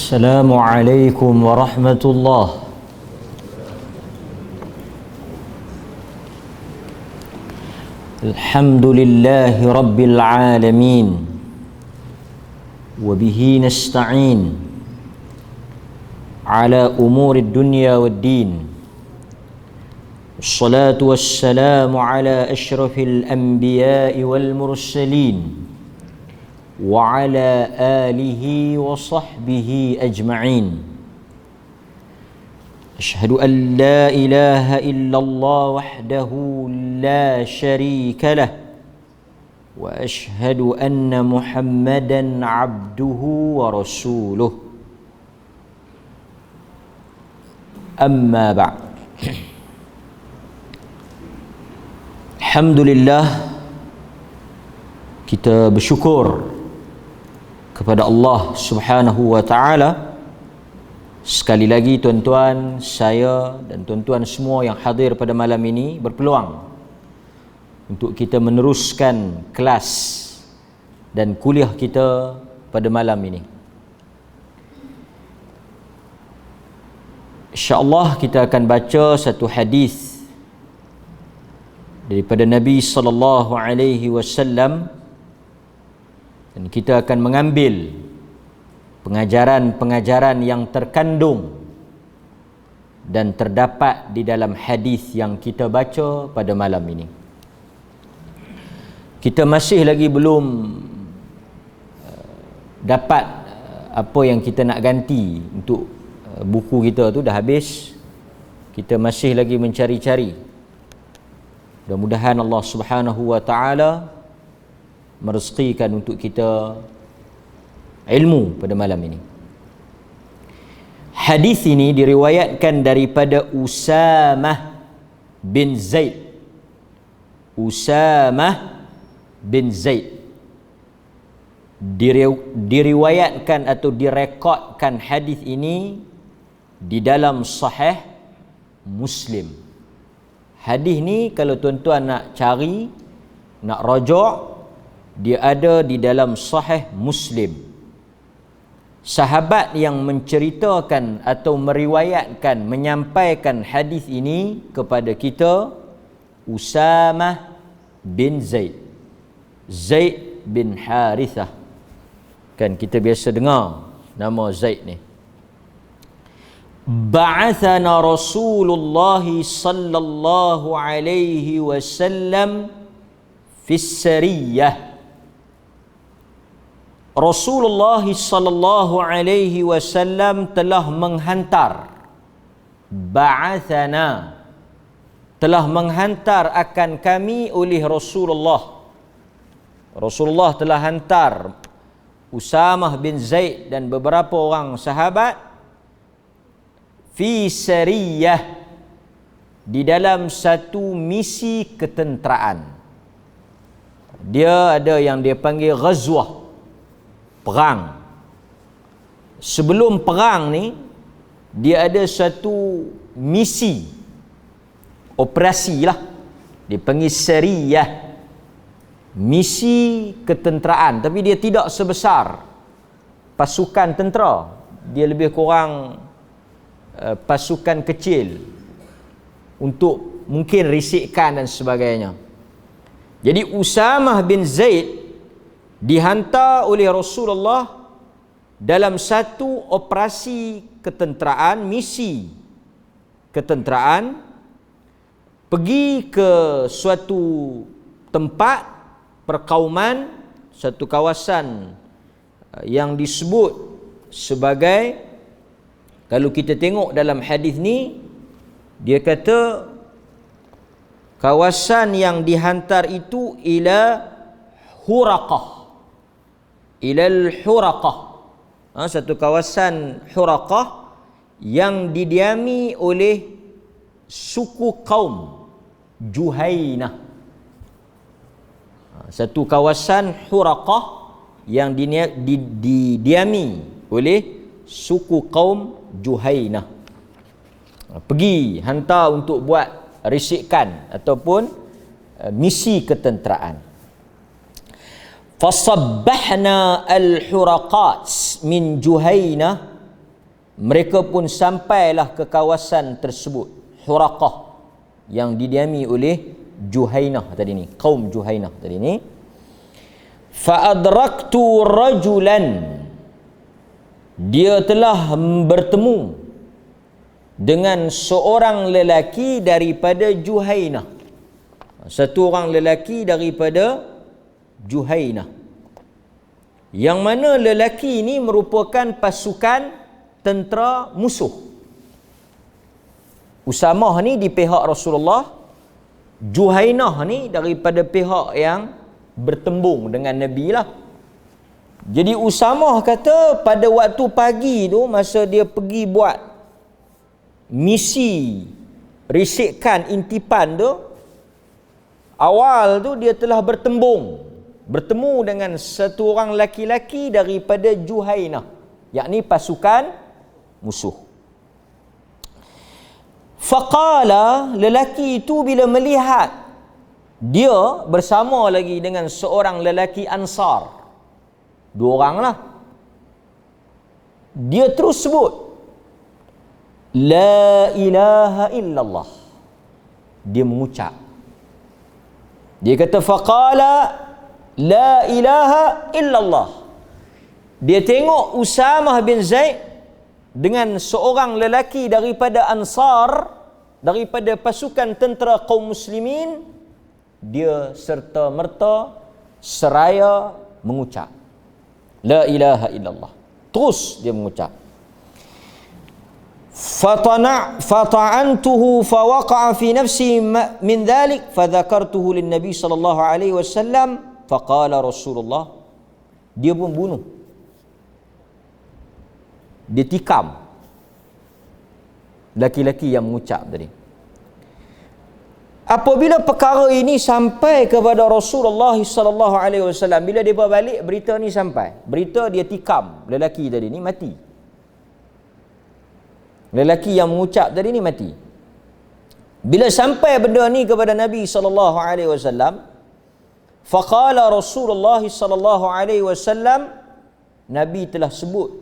السلام عليكم ورحمة الله. الحمد لله رب العالمين وبه نستعين على أمور الدنيا والدين. الصلاة والسلام على أشرف الأنبياء والمرسلين وعلى آله وصحبه أجمعين. أشهد أن لا إله إلا الله وحده لا شريك له وأشهد أن محمدا عبده ورسوله. أما بعد. Alhamdulillah, kita bersyukur kepada Allah Subhanahu wa taala. Sekali lagi tuan-tuan, saya dan tuan-tuan semua yang hadir pada malam ini berpeluang untuk kita meneruskan kelas dan kuliah kita pada malam ini. InsyaAllah kita akan baca satu hadis daripada Nabi sallallahu alaihi wasallam, dan kita akan mengambil pengajaran-pengajaran yang terkandung dan terdapat di dalam hadis yang kita baca pada malam ini. Kita masih lagi belum dapat apa yang kita nak ganti untuk buku kita tu, dah habis. Kita masih lagi mencari-cari. Mudah-mudahan Allah Subhanahu wa taala merezekikan untuk kita ilmu pada malam ini. Hadis ini diriwayatkan daripada Usamah bin Zaid. Usamah bin Zaid diriwayatkan atau direkodkan hadis ini di dalam Sahih Muslim. Hadis ni kalau tuan-tuan nak cari, nak rajuk, dia ada di dalam Sahih Muslim. Sahabat yang menceritakan atau meriwayatkan, menyampaikan hadis ini kepada kita, Usamah bin Zaid, Zaid bin Harithah. Kan kita biasa dengar nama Zaid ni. Ba'athana Rasulullah sallallahu alaihi wasallam fi sariyah. Rasulullah sallallahu alaihi wasallam telah menghantar, ba'athana, telah menghantar akan kami oleh Rasulullah. Rasulullah telah hantar Usamah bin Zaid dan beberapa orang sahabat fi sariyah, di dalam satu misi ketenteraan. Dia ada yang dia panggil ghazwah, perang. Sebelum perang ni, dia ada satu misi, operasi lah, dipanggil sariyah, misi ketenteraan. Tapi dia tidak sebesar pasukan tentera, dia lebih kurang pasukan kecil untuk mungkin risikan dan sebagainya. Jadi Usamah bin Zaid dihantar oleh Rasulullah dalam satu operasi ketenteraan, misi ketenteraan, pergi ke suatu tempat perkauman, satu kawasan yang disebut sebagai, kalau kita tengok dalam hadis ni, dia kata kawasan yang dihantar itu ila Huraqah, ilal Huraqah, satu kawasan Huraqah yang didiami oleh suku kaum Juhainah. Satu kawasan Huraqah yang didiami oleh suku kaum Juhainah. Pergi hantar untuk buat risikan ataupun misi ketenteraan. Fasabbahna al-huraqat min Juhainah mereka pun sampailah ke kawasan tersebut, Huraqah, yang didiami oleh Juhainah tadi ni, kaum Juhainah tadi ni. Fa adraktu rajulan, dia telah bertemu dengan seorang lelaki daripada Juhainah, satu orang lelaki daripada Juhainah, yang mana lelaki ini merupakan pasukan tentera musuh. Usamah ni di pihak Rasulullah, Juhainah ni daripada pihak yang bertembung dengan Nabi lah. Jadi Usamah kata pada waktu pagi tu, masa dia pergi buat misi risikan intipan tu, awal tu dia telah bertemu dengan satu orang laki-laki daripada Juhainah, yakni pasukan musuh. Faqala, lelaki itu bila melihat dia bersama lagi dengan seorang lelaki Ansar, dua orang lah, dia terus sebut La ilaha illallah. Dia mengucap, dia kata faqala la ilaha illallah. Dia tengok Usamah bin Zaid dengan seorang lelaki daripada Ansar, daripada pasukan tentera kaum muslimin, dia serta merta seraya mengucap la ilaha illallah. Terus dia mengucap. Fata'antuhu fawaqa'a fi nafsi min dhalik fadhakartuhu lin Nabi sallallahu alaihi wasallam faqala Rasulullah, dia pun bunuh, dia tikam laki-laki yang mengucap tadi. Apabila perkara ini sampai kepada Rasulullah sallallahu alaihi wasallam, bila dia balik berita ni sampai, berita dia tikam lelaki tadi ni mati, lelaki yang mengucap tadi ni mati. Bila sampai benda ni kepada Nabi sallallahu alaihi wasallam, faqala Rasulullah sallallahu alaihi wasallam, Nabi telah sebut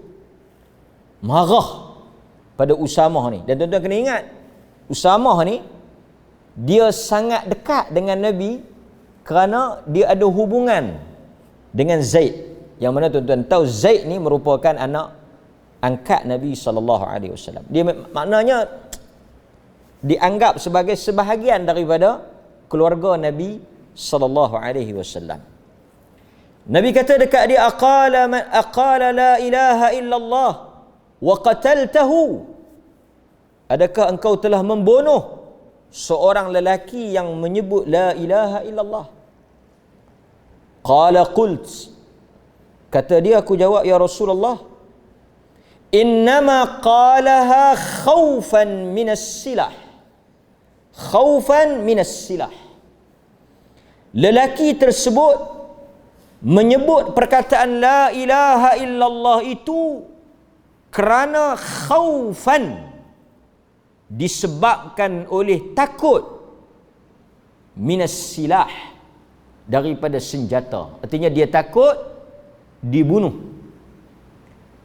marah pada Usamah ni. Dan tuan-tuan kena ingat, Usamah ni dia sangat dekat dengan Nabi kerana dia ada hubungan dengan Zaid, yang mana tuan-tuan tahu Zaid ni merupakan anak angkat Nabi SAW. Dia maknanya dianggap sebagai sebahagian daripada keluarga Nabi SAW. Nabi kata dekat dia, aqala la ilaha illallah wa qataltahu, adakah engkau telah membunuh seorang lelaki yang menyebut la ilaha illallah? Qala qult, kata dia, aku jawab, ya Rasulullah, innama qalaha khawfan minas silah. Khawfan minas silah. Lelaki tersebut menyebut perkataan la ilaha illallah itu kerana khawfan, disebabkan oleh takut, minas silah, daripada senjata. Artinya dia takut dibunuh.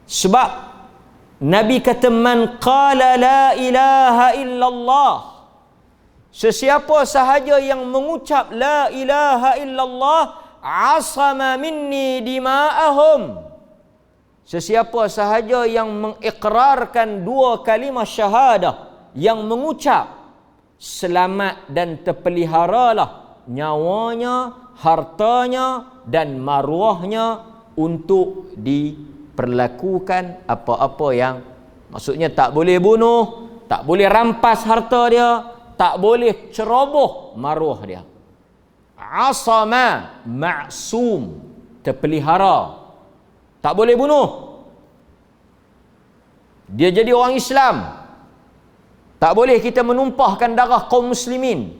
Sebab Nabi kata man qala la ilaha illallah, sesiapa sahaja yang mengucap la ilaha illallah, asama minni dima'ahum, sesiapa sahaja yang mengikrarkan dua kalimah syahadah, yang mengucap, selamat dan terpeliharalah nyawanya, hartanya dan maruahnya untuk diperlakukan apa-apa yang, maksudnya tak boleh bunuh, tak boleh rampas harta dia, tak boleh ceroboh maruah dia. Asama, ma'sum, terpelihara, tak boleh bunuh. Dia jadi orang Islam, tak boleh kita menumpahkan darah kaum muslimin,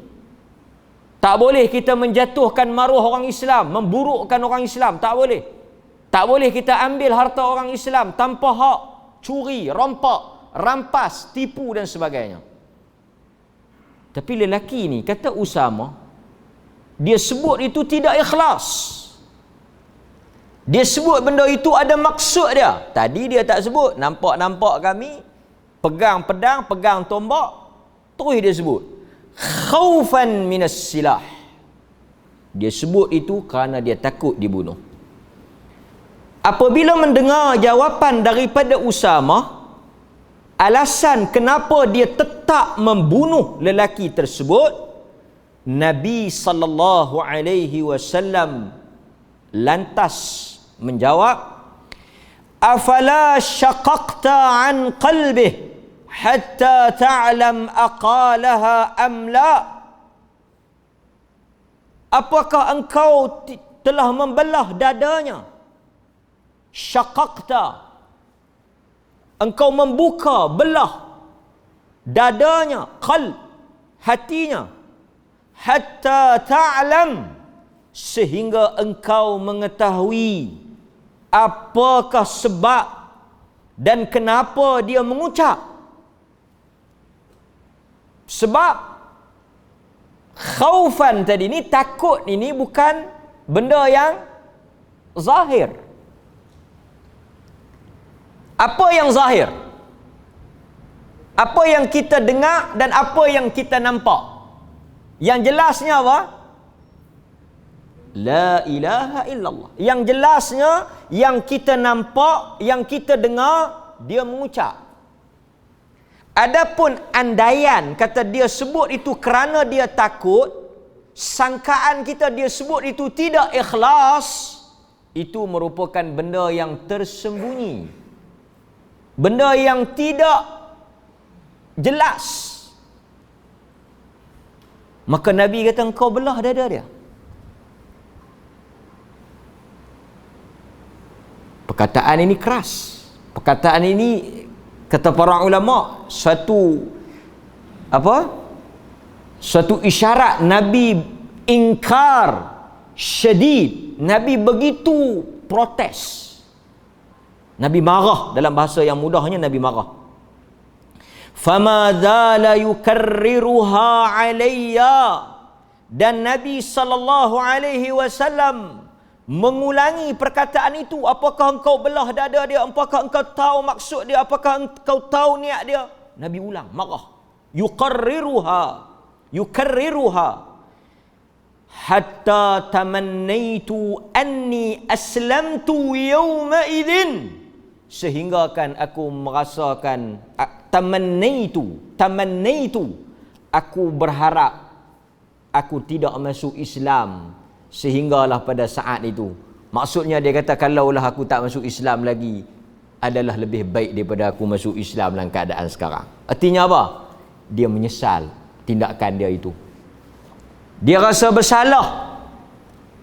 tak boleh kita menjatuhkan maruah orang Islam, memburukkan orang Islam, tak boleh. Tak boleh kita ambil harta orang Islam tanpa hak, curi, rompak, rampas, tipu dan sebagainya. Tapi lelaki ni, kata Usamah, dia sebut itu tidak ikhlas. Dia sebut benda itu ada maksud dia. Tadi dia tak sebut. Nampak-nampak kami pegang pedang, pegang tombak, terus dia sebut khaufan minas silah. Dia sebut itu kerana dia takut dibunuh. Apabila mendengar jawapan daripada Usamah, alasan kenapa dia tetap membunuh lelaki tersebut, Nabi sallallahu alaihi wasallam lantas menjawab, afala syaqaqta an qalbih hatta ta'lam aqalaha am la. Apakah engkau telah membelah dadanya? Syaqaqta, engkau membuka, belah dadanya, qalb, hatinya, hatta ta'lam, sehingga engkau mengetahui apakah sebab dan kenapa dia mengucap. Sebab khaufan tadi ni, takut ini bukan benda yang zahir. Apa yang zahir? Apa yang kita dengar dan apa yang kita nampak? Yang jelasnya apa? La ilaha illallah. Yang jelasnya, yang kita nampak, yang kita dengar, dia mengucap. Adapun andaian kata dia sebut itu kerana dia takut, sangkaan kita dia sebut itu tidak ikhlas, itu merupakan benda yang tersembunyi, benda yang tidak jelas. Maka Nabi kata, engkau belah dada dia. Perkataan ini keras. Perkataan ini, kata para ulama, satu isyarat Nabi ingkar syadid. Nabi begitu protes. Nabi marah, dalam bahasa yang mudahnya Nabi marah. Fama zala yukarriruha alayya, dan Nabi sallallahu alaihi wasallam mengulangi perkataan itu. Apakah engkau belah dada dia? Apakah engkau tahu maksud dia? Apakah engkau tahu niat dia? Nabi ulang, marah. Yukarriruha hatta tamannaitu anni aslamtu yawma idzin, sehingga kan aku merasakan, tamannaitu, aku berharap aku tidak masuk Islam sehinggalah pada saat itu. Maksudnya dia kata, kalaulah aku tak masuk Islam lagi, adalah lebih baik daripada aku masuk Islam dalam keadaan sekarang. Artinya apa? Dia menyesal tindakan dia itu. Dia rasa bersalah.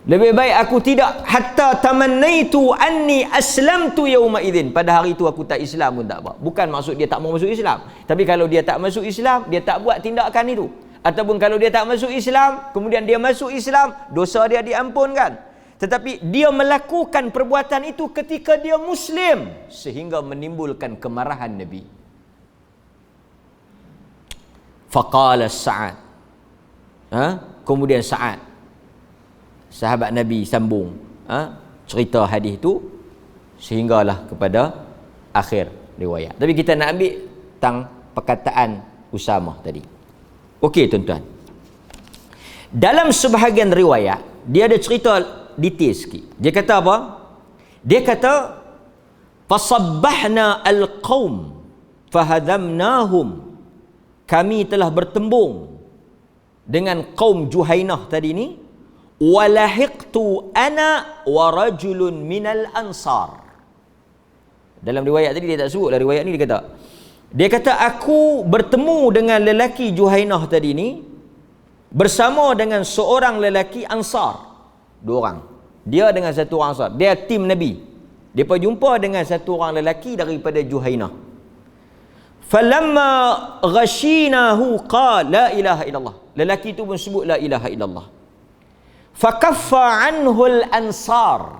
Lebih baik aku tidak, hatta tamannaitu anni aslamtu yawma idzin, pada hari itu aku tak Islam pun tak apa. Bukan maksud dia tak mau masuk Islam, tapi kalau dia tak masuk Islam, dia tak buat tindakan itu. Ataupun kalau dia tak masuk Islam, kemudian dia masuk Islam, dosa dia diampunkan. Tetapi dia melakukan perbuatan itu ketika dia Muslim, sehingga menimbulkan kemarahan Nabi. Faqala Sa'ad, kemudian Sa'ad, sahabat Nabi, sambung cerita hadis itu sehinggalah kepada akhir riwayat. Tapi kita nak ambil tentang perkataan Usamah tadi. Okey tuan-tuan, dalam sebahagian riwayat dia ada cerita detail sikit. Dia kata apa? Dia kata, fasabbahna alqaum fahadamnahum, kami telah bertembung dengan kaum Juhainah tadi ni, walahiqtu ana wa rajulun minal ansar. Dalam riwayat tadi dia tak sebut, dalam riwayat ni dia kata aku bertemu dengan lelaki Juhainah tadi ni bersama dengan seorang lelaki Ansar. Dua orang, dia dengan satu orang Ansar, dia tim Nabi. Dia jumpa dengan satu orang lelaki daripada Juhainah. Falamma ghashinahu qala la ilaha illallah, lelaki itu pun sebut la ilaha illallah. Fakaffa anhu al-ansar,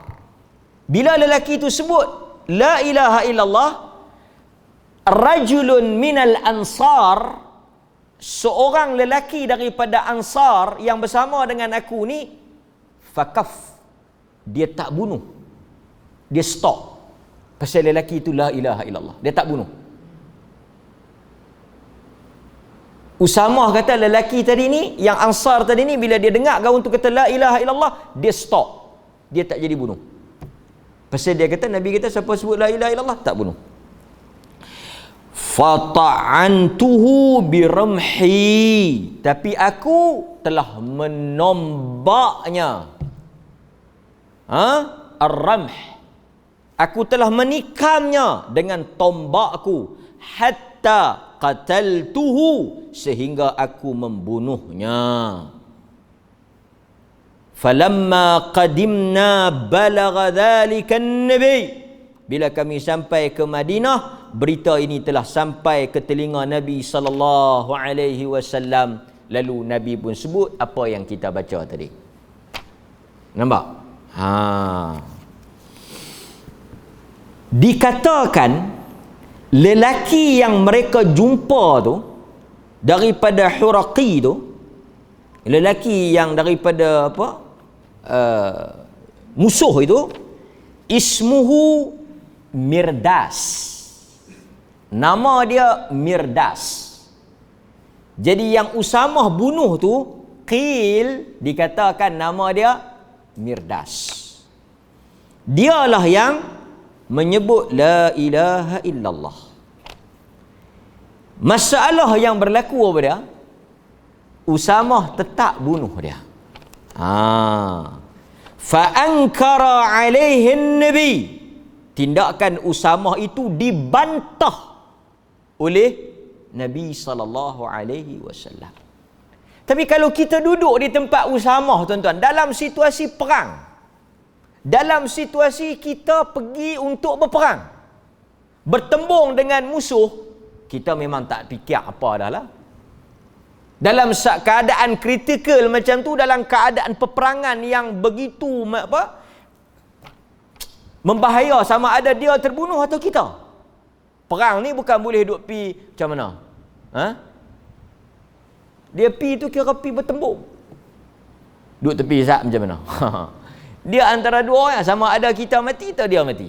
bila lelaki itu sebut la ilaha illallah, rajulun minal ansar, seorang lelaki daripada Ansar yang bersama dengan aku ni, fakaf, dia tak bunuh. Dia stop. Pasal lelaki itu la ilaha illallah. Dia tak bunuh. Usamah kata lelaki tadi ni, yang Ansar tadi ni, bila dia dengar gaun tu kata la ilaha illallah, dia stop. Dia tak jadi bunuh. Pasal dia kata, Nabi kata siapa sebut la ilaha illallah tak bunuh. Fata'antuhu biramhi, tapi aku telah menombaknya. Ar-ramh, aku telah menikamnya dengan tombakku, hatta qataltuhu, sehingga aku membunuhnya. Falamma qadimna balagha dhalika an-nabi, bila kami sampai ke Madinah, berita ini telah sampai ke telinga Nabi sallallahu alaihi wasallam. Lalu Nabi pun sebut apa yang kita baca tadi. Nampak? Dikatakan lelaki yang mereka jumpa tu daripada Huraqi tu, lelaki yang daripada musuh itu, ismuhu Mirdas, nama dia Mirdas. Jadi yang Usamah bunuh tu, qil, dikatakan nama dia Mirdas. Dialah yang menyebut la ilaha illallah. Masalah yang berlaku apa dia? Usamah tetap bunuh dia. Fa'ankara alaihi nabi, tindakan Usamah itu dibantah oleh Nabi sallallahu alaihi wasallam. Tapi kalau kita duduk di tempat Usamah, tuan-tuan, dalam situasi perang, dalam situasi kita pergi untuk berperang, bertembung dengan musuh, kita memang tak fikir apa dah lah. Dalam keadaan kritikal macam tu, dalam keadaan peperangan yang begitu membahaya, sama ada dia terbunuh atau kita. Perang ni bukan boleh duk pi macam mana? Dia pi tu kira pi bertembung. Duk tepi zat macam mana? Dia antara dua orang, sama ada kita mati atau dia mati.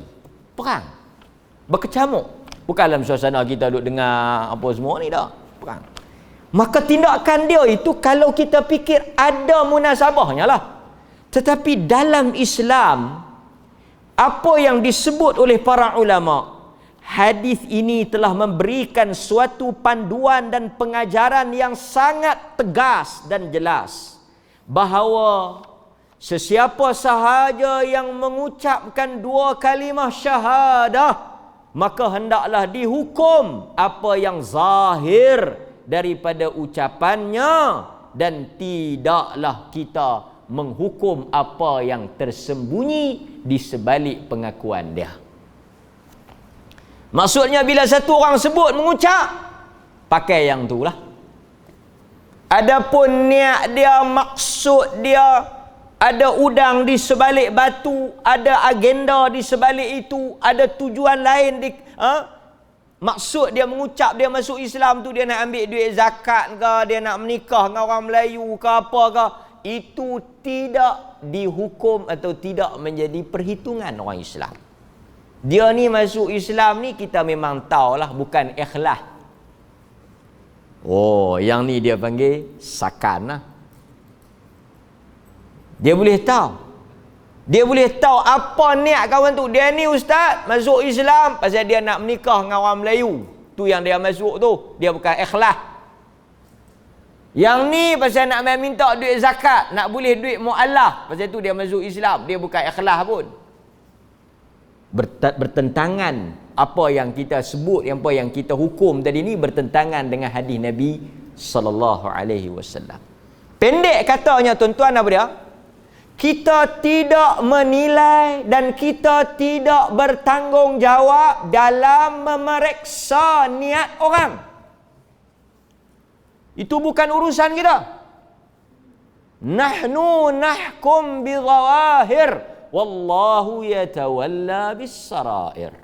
Perang. Berkecamuk. Bukan dalam suasana kita duk dengar apa semua ni dah. Perang. Maka tindakan dia itu kalau kita fikir ada munasabahnya lah. Tetapi dalam Islam, apa yang disebut oleh para ulama, hadis ini telah memberikan suatu panduan dan pengajaran yang sangat tegas dan jelas, bahawa sesiapa sahaja yang mengucapkan dua kalimah syahadah, maka hendaklah dihukum apa yang zahir daripada ucapannya, dan tidaklah kita menghukum apa yang tersembunyi di sebalik pengakuan dia. Maksudnya bila satu orang sebut mengucap, pakai yang tu lah. Adapun niat dia, maksud dia, ada udang di sebalik batu, ada agenda di sebalik itu, ada tujuan lain di maksud dia mengucap dia masuk Islam tu, dia nak ambil duit zakat ke, dia nak menikah dengan orang Melayu ke apa ke, itu tidak dihukum atau tidak menjadi perhitungan orang Islam. Dia ni masuk Islam ni, kita memang tahulah bukan ikhlas. Oh, yang ni dia panggil sakan lah. Dia boleh tahu. Dia boleh tahu apa niat kawan tu. Dia ni ustaz masuk Islam pasal dia nak menikah dengan orang Melayu. Tu yang dia masuk tu. Dia bukan ikhlas. Yang ni pasal nak minta duit zakat, nak boleh duit mu'alaf, pasal tu dia masuk Islam. Dia bukan ikhlas pun. Bertentangan apa yang kita sebut, apa yang kita hukum tadi ni, bertentangan dengan hadis Nabi sallallahu alaihi wasallam. Pendek katanya tuan-tuan, apa dia? Kita tidak menilai dan kita tidak bertanggungjawab dalam memeriksa niat orang. Itu bukan urusan kita. Nahnu nahkum bizawahir, wallahu yatawalla bis-sarair.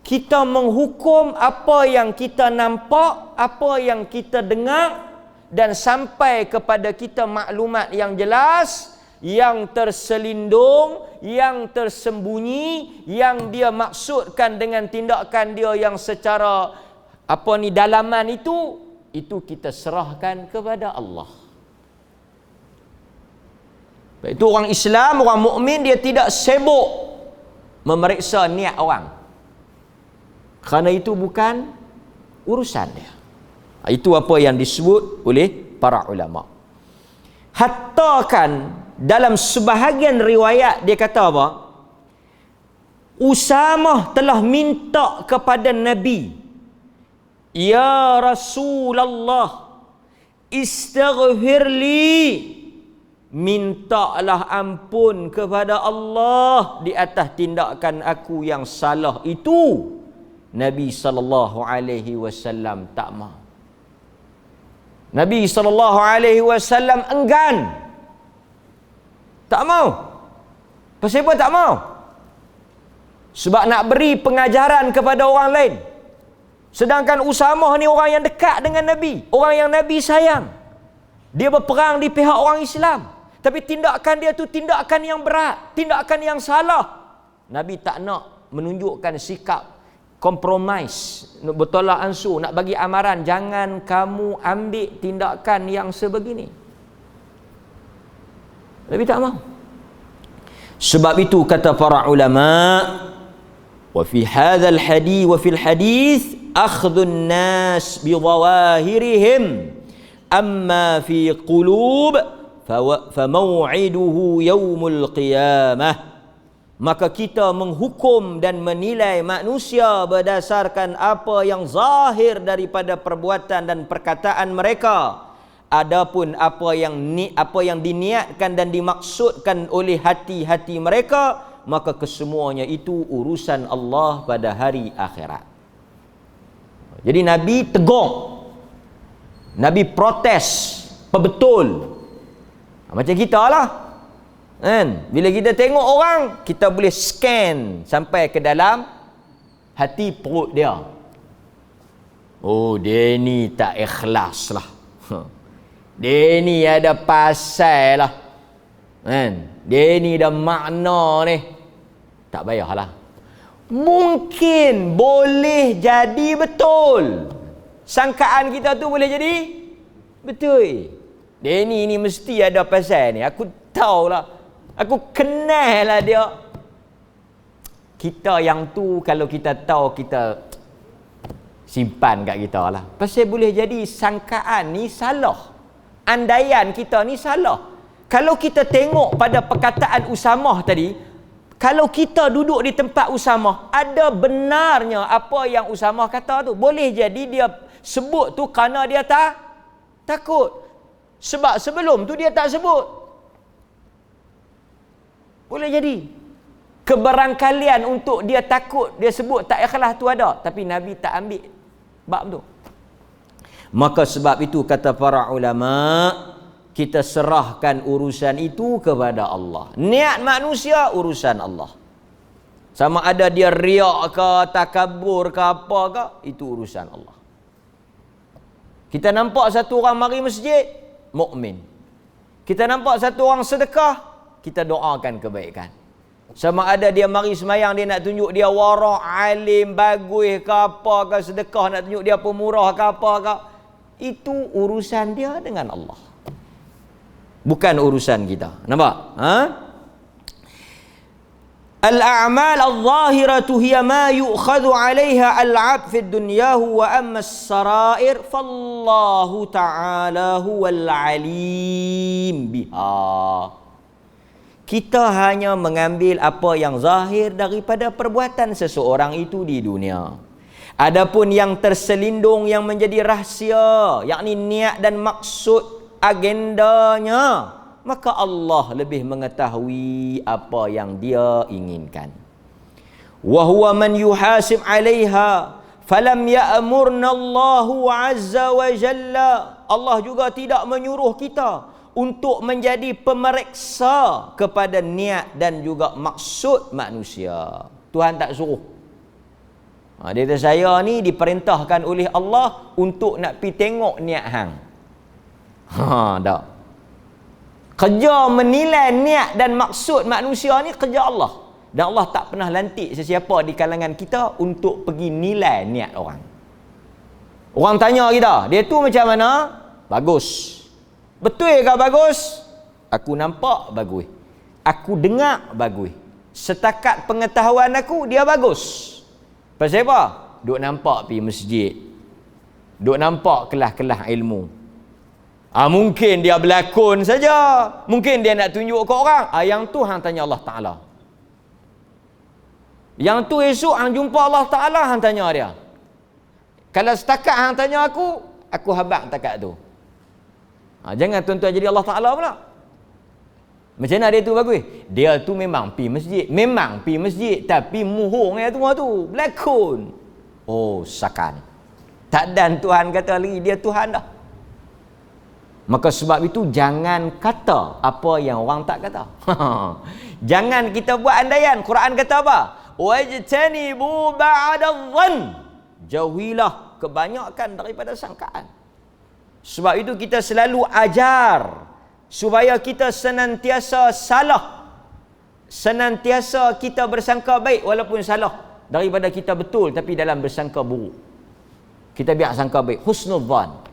Kita menghukum apa yang kita nampak, apa yang kita dengar, dan sampai kepada kita maklumat yang jelas, yang terselindung, yang tersembunyi, yang dia maksudkan dengan tindakan dia yang secara dalaman itu kita serahkan kepada Allah. Itu orang Islam, orang mukmin, dia tidak sibuk memeriksa niat orang, kerana itu bukan urusan dia. Itu apa yang disebut oleh para ulama. Hatta kan dalam sebahagian riwayat dia kata apa? Usamah telah minta kepada Nabi, ya Rasulullah, istaghfirli, mintalah ampun kepada Allah di atas tindakan aku yang salah itu. Nabi sallallahu alaihi wasallam tak mau. Nabi sallallahu alaihi wasallam enggan. Tak mau. Pasal apa tak mau? Sebab nak beri pengajaran kepada orang lain. Sedangkan Usamah ni orang yang dekat dengan Nabi, orang yang Nabi sayang. Dia berperang di pihak orang Islam. Tapi tindakan dia tu tindakan yang berat, tindakan yang salah. Nabi tak nak menunjukkan sikap kompromis, bertolak ansur, nak bagi amaran, jangan kamu ambil tindakan yang sebegini. Nabi tak mahu. Sebab itu kata para ulama, wa fi hadzal hadis wa fil hadis akhdhun nas bi dhawahirihim amma fi qulub famaw'iduhu yaumul qiyamah. Maka kita menghukum dan menilai manusia berdasarkan apa yang zahir daripada perbuatan dan perkataan mereka. Adapun apa yang diniatkan dan dimaksudkan oleh hati-hati mereka, maka kesemuanya itu urusan Allah pada hari akhirat. Jadi Nabi tegur, Nabi protes betul. Macam kita lah kan? Bila kita tengok orang, kita boleh scan sampai ke dalam hati perut dia. Oh, dia ni tak ikhlas lah. Dia ni ada pasal lah kan? Dia ni ada makna ni. Tak payahlah. Mungkin boleh jadi betul. Sangkaan kita tu boleh jadi betul. Dia ni mesti ada pasal ni. Aku tahulah. Aku kenal lah dia. Kita yang tu kalau kita tahu, kita simpan kat kita lah. Pasal boleh jadi sangkaan ni salah. Andaian kita ni salah. Kalau kita tengok pada perkataan Usamah tadi, kalau kita duduk di tempat Usamah, ada benarnya apa yang Usamah kata tu. Boleh jadi dia sebut tu kerana dia takut. Sebab sebelum tu dia tak sebut. Boleh jadi kebarangkalian untuk dia takut, dia sebut tak ikhlas tu ada, tapi Nabi tak ambil bab tu. Maka sebab itu kata para ulama, kita serahkan urusan itu kepada Allah. Niat manusia urusan Allah. Sama ada dia riak ke, takabur ke apa ke, itu urusan Allah. Kita nampak satu orang mari masjid, mukmin. Kita nampak satu orang sedekah, kita doakan kebaikan. Sama ada dia mari semayang, dia nak tunjuk dia wara', alim, bagus ke apa ke, sedekah nak tunjuk dia pemurah ke apa ke, itu urusan dia dengan Allah, bukan urusan kita. Nampak? Al-a'mal al-zahiratu hiya ma yu'khadhu 'alayha al-'abd fi dunyahu wa amma as-sara'ir fallahu ta'ala huwal 'alim biha. Kita hanya mengambil apa yang zahir daripada perbuatan seseorang itu di dunia. Adapun yang terselindung, yang menjadi rahsia, yakni niat dan maksud agendanya, maka Allah lebih mengetahui apa yang dia inginkan. Wa huwa man yuhasib 'alaiha falam ya'murna Allahu 'azza wa jalla. Allah juga tidak menyuruh kita untuk menjadi pemeriksa kepada niat dan juga maksud manusia. Tuhan tak suruh. Dia kata saya ni diperintahkan oleh Allah untuk nak pi tengok niat hang. Tak. Kerja menilai niat dan maksud manusia ni kerja Allah. Dan Allah tak pernah lantik sesiapa di kalangan kita untuk pergi nilai niat orang. Orang tanya kita, dia tu macam mana? Bagus. Betul ke bagus? Aku nampak bagus. Aku dengar bagus. Setakat pengetahuan aku, dia bagus. Pasal apa? Duk nampak pergi masjid. Duk nampak kelas-kelas ilmu. Mungkin dia berlakon saja. Mungkin dia nak tunjuk ke orang. Yang tu hang tanya Allah Ta'ala. Yang tu esok hang jumpa Allah Ta'ala, hang tanya dia. Kalau setakat hang tanya aku habaq takat tu. Jangan tuan-tuan jadi Allah Ta'ala pula. Macam mana dia tu bagus? Dia tu memang pi masjid. Memang pi masjid. Tapi muhung dia tu berlakon. Oh, sakan. Tak dan Tuhan kata lagi dia Tuhan dah. Maka sebab itu jangan kata apa yang orang tak kata. Jangan kita buat andaian. Quran kata apa? Wajtanibu ba'dadh-dhann. Jauhilah kebanyakan daripada sangkaan. Sebab itu kita selalu ajar supaya kita senantiasa salah. Senantiasa kita bersangka baik walaupun salah. Daripada kita betul tapi dalam bersangka buruk. Kita biar sangka baik. Husnudzan.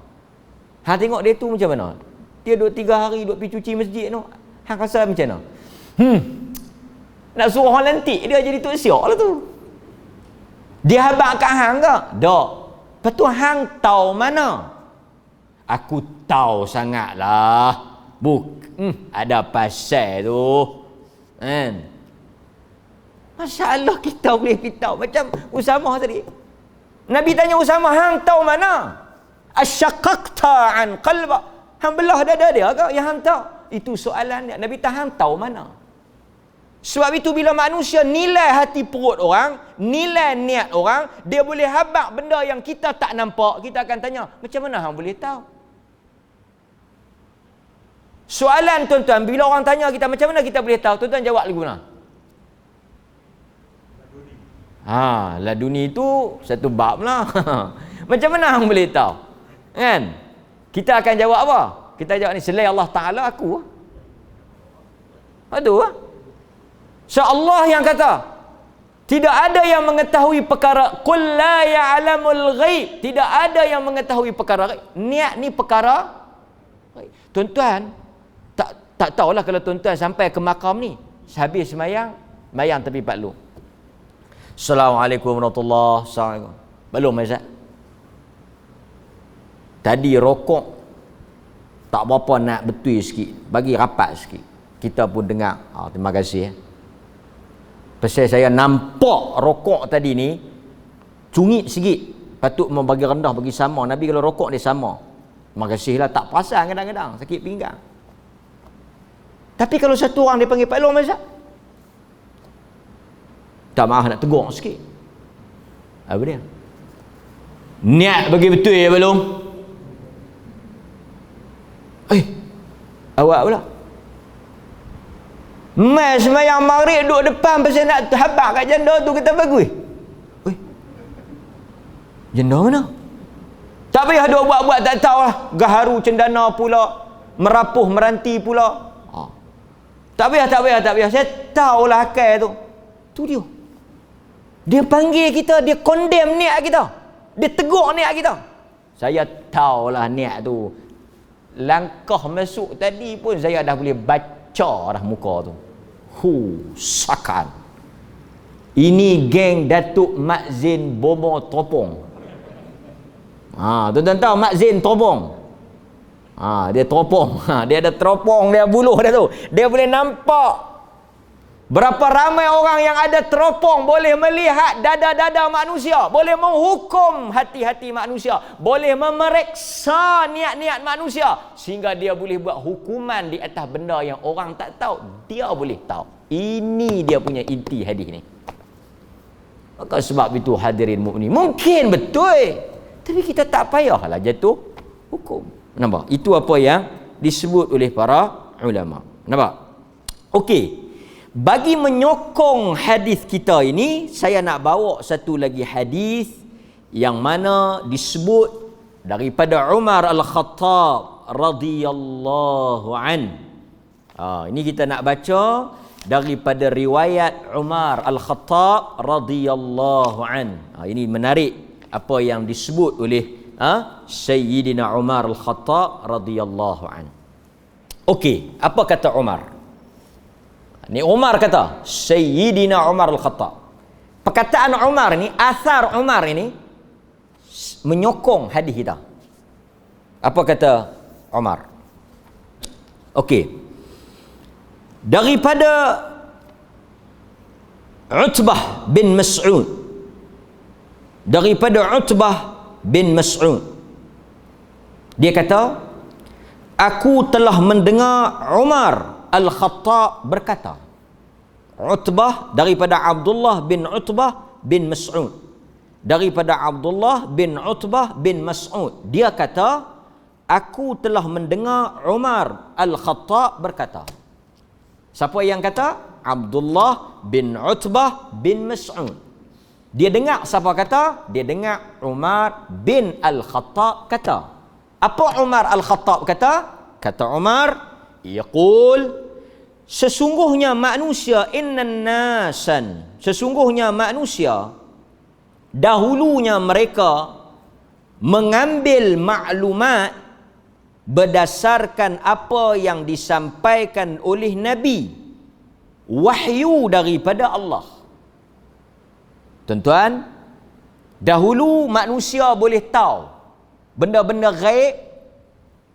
Hang tengok dia tu macam mana? Dia duduk 3 hari duduk pergi cuci masjid tu. Hang rasa macam mana? Nak suruh orang lantik dia jadi tok siok lah tu. Dia habaq kat hang ke? Tak. Lepas tu hang tahu mana? Aku tahu sangatlah. Ada pasal tu. Kan? Masalah kita boleh tahu. Macam Usamah tadi. Nabi tanya Usamah, hang tahu mana? Asyaqaqta an qalba. Hang belah dada dia ke? Yang hang tahu. Itu soalan dia. Nabi hang tahu mana? Sebab itu bila manusia nilai hati perut orang, nilai niat orang, dia boleh habaq benda yang kita tak nampak, kita akan tanya, macam mana hang boleh tahu? Soalan tuan-tuan, bila orang tanya kita macam mana kita boleh tahu, tuan-tuan jawab lagu mana? Laduni itu satu bab lah. Macam mana hang boleh tahu? Kan? Kita akan jawab apa? Kita jawab ni, selain Allah Ta'ala aku. Aduh. So Allah yang kata, tidak ada yang mengetahui perkara, qul la ya'lamul ghaib. Tidak ada yang mengetahui perkara ghaib. Niat ni perkara ghaib. Tuan-tuan, tak tahulah kalau tuan-tuan sampai ke makam ni, habis semayang, mayang tepi Pak Lu. Assalamualaikum warahmatullahi wabarakatuh. Belum Mazat. Tadi rokok tak berapa nak betul sikit, bagi rapat sikit. Kita pun dengar. Terima kasih. Pasal saya nampak rokok tadi ni cungit sikit, patut membagi rendah bagi sama. Nabi kalau rokok dia sama. Terima kasihlah, tak perasan kadang-kadang sakit pinggang. Tapi kalau satu orang dia panggil Pak Long Mazat, tak maaf nak tegur sikit. Apa dia? Niat bagi betul ya Pak Long? Awak pula mai semayang maghrib duduk depan pasal nak habaq kat janda tu, kata bagus. Janda mana? Tak payah duk buat-buat tak tahulah. Gaharu cendana pula, merapuh meranti pula. Tak payah. Saya tahulah akal tu. Tu dia. Dia panggil kita, dia condemn niat kita. Dia tegur niat kita. Saya tahulah niat tu. Langkah masuk tadi pun saya dah boleh baca dah muka tu. Sakan. Ini geng Datuk Mak Zain Bomo Topong. Tuan-tuan tahu Mak Zain Topong? Dia teropong. Dia ada teropong, dia buluh dia tu. Dia boleh nampak berapa ramai orang yang ada teropong, boleh melihat dada-dada manusia, boleh menghukum hati-hati manusia, boleh memeriksa niat-niat manusia, sehingga dia boleh buat hukuman di atas benda yang orang tak tahu. Dia boleh tahu. Ini dia punya inti hadis ni. Maka sebab itu hadirin mukminin, mungkin betul, tapi kita tak payahlah jatuh hukum. Nampak? Itu apa yang disebut oleh para ulama. Nampak? Okey. Bagi menyokong hadis kita ini, saya nak bawa satu lagi hadis yang mana disebut daripada Umar Al-Khattab radhiyallahu an. Ini kita nak baca daripada riwayat Umar Al-Khattab radhiyallahu an. Ini menarik apa yang disebut oleh Sayyidina Umar Al-Khattab radhiyallahu an. Okey, apa kata Umar? Ni Umar kata, Sayyidina Umar Al-Khattab. Perkataan Umar ni, asar Umar ini menyokong hadis kita. Apa kata Umar? Okey. Daripada Utbah bin Mas'ud, daripada Utbah bin Mas'ud, dia kata, aku telah mendengar Umar Al-Khattab berkata. Utbah daripada Abdullah bin Utbah bin Mas'ud, daripada Abdullah bin Utbah bin Mas'ud, dia kata, aku telah mendengar Umar Al-Khattab berkata. Siapa yang kata? Abdullah bin Utbah bin Mas'ud. Dia dengar siapa kata? Dia dengar Umar bin Al-Khattab kata. Apa Umar Al-Khattab kata? Kata Umar, yaqul, sesungguhnya manusia, innan nasan, sesungguhnya manusia, dahulunya mereka mengambil maklumat berdasarkan apa yang disampaikan oleh Nabi, wahyu daripada Allah. Tuan-tuan, dahulu manusia boleh tahu benda-benda ghaib,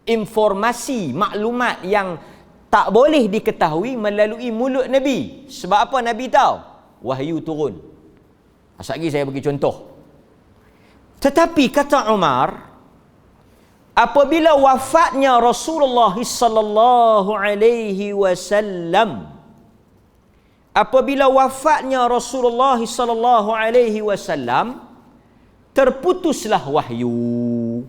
informasi, maklumat yang tak boleh diketahui melalui mulut Nabi. Sebab apa Nabi tahu? Wahyu turun. Asal lagi saya bagi contoh. Tetapi kata Umar, apabila wafatnya Rasulullah sallallahu alaihi wasallam, apabila wafatnya Rasulullah sallallahu alaihi wasallam, terputuslah wahyu.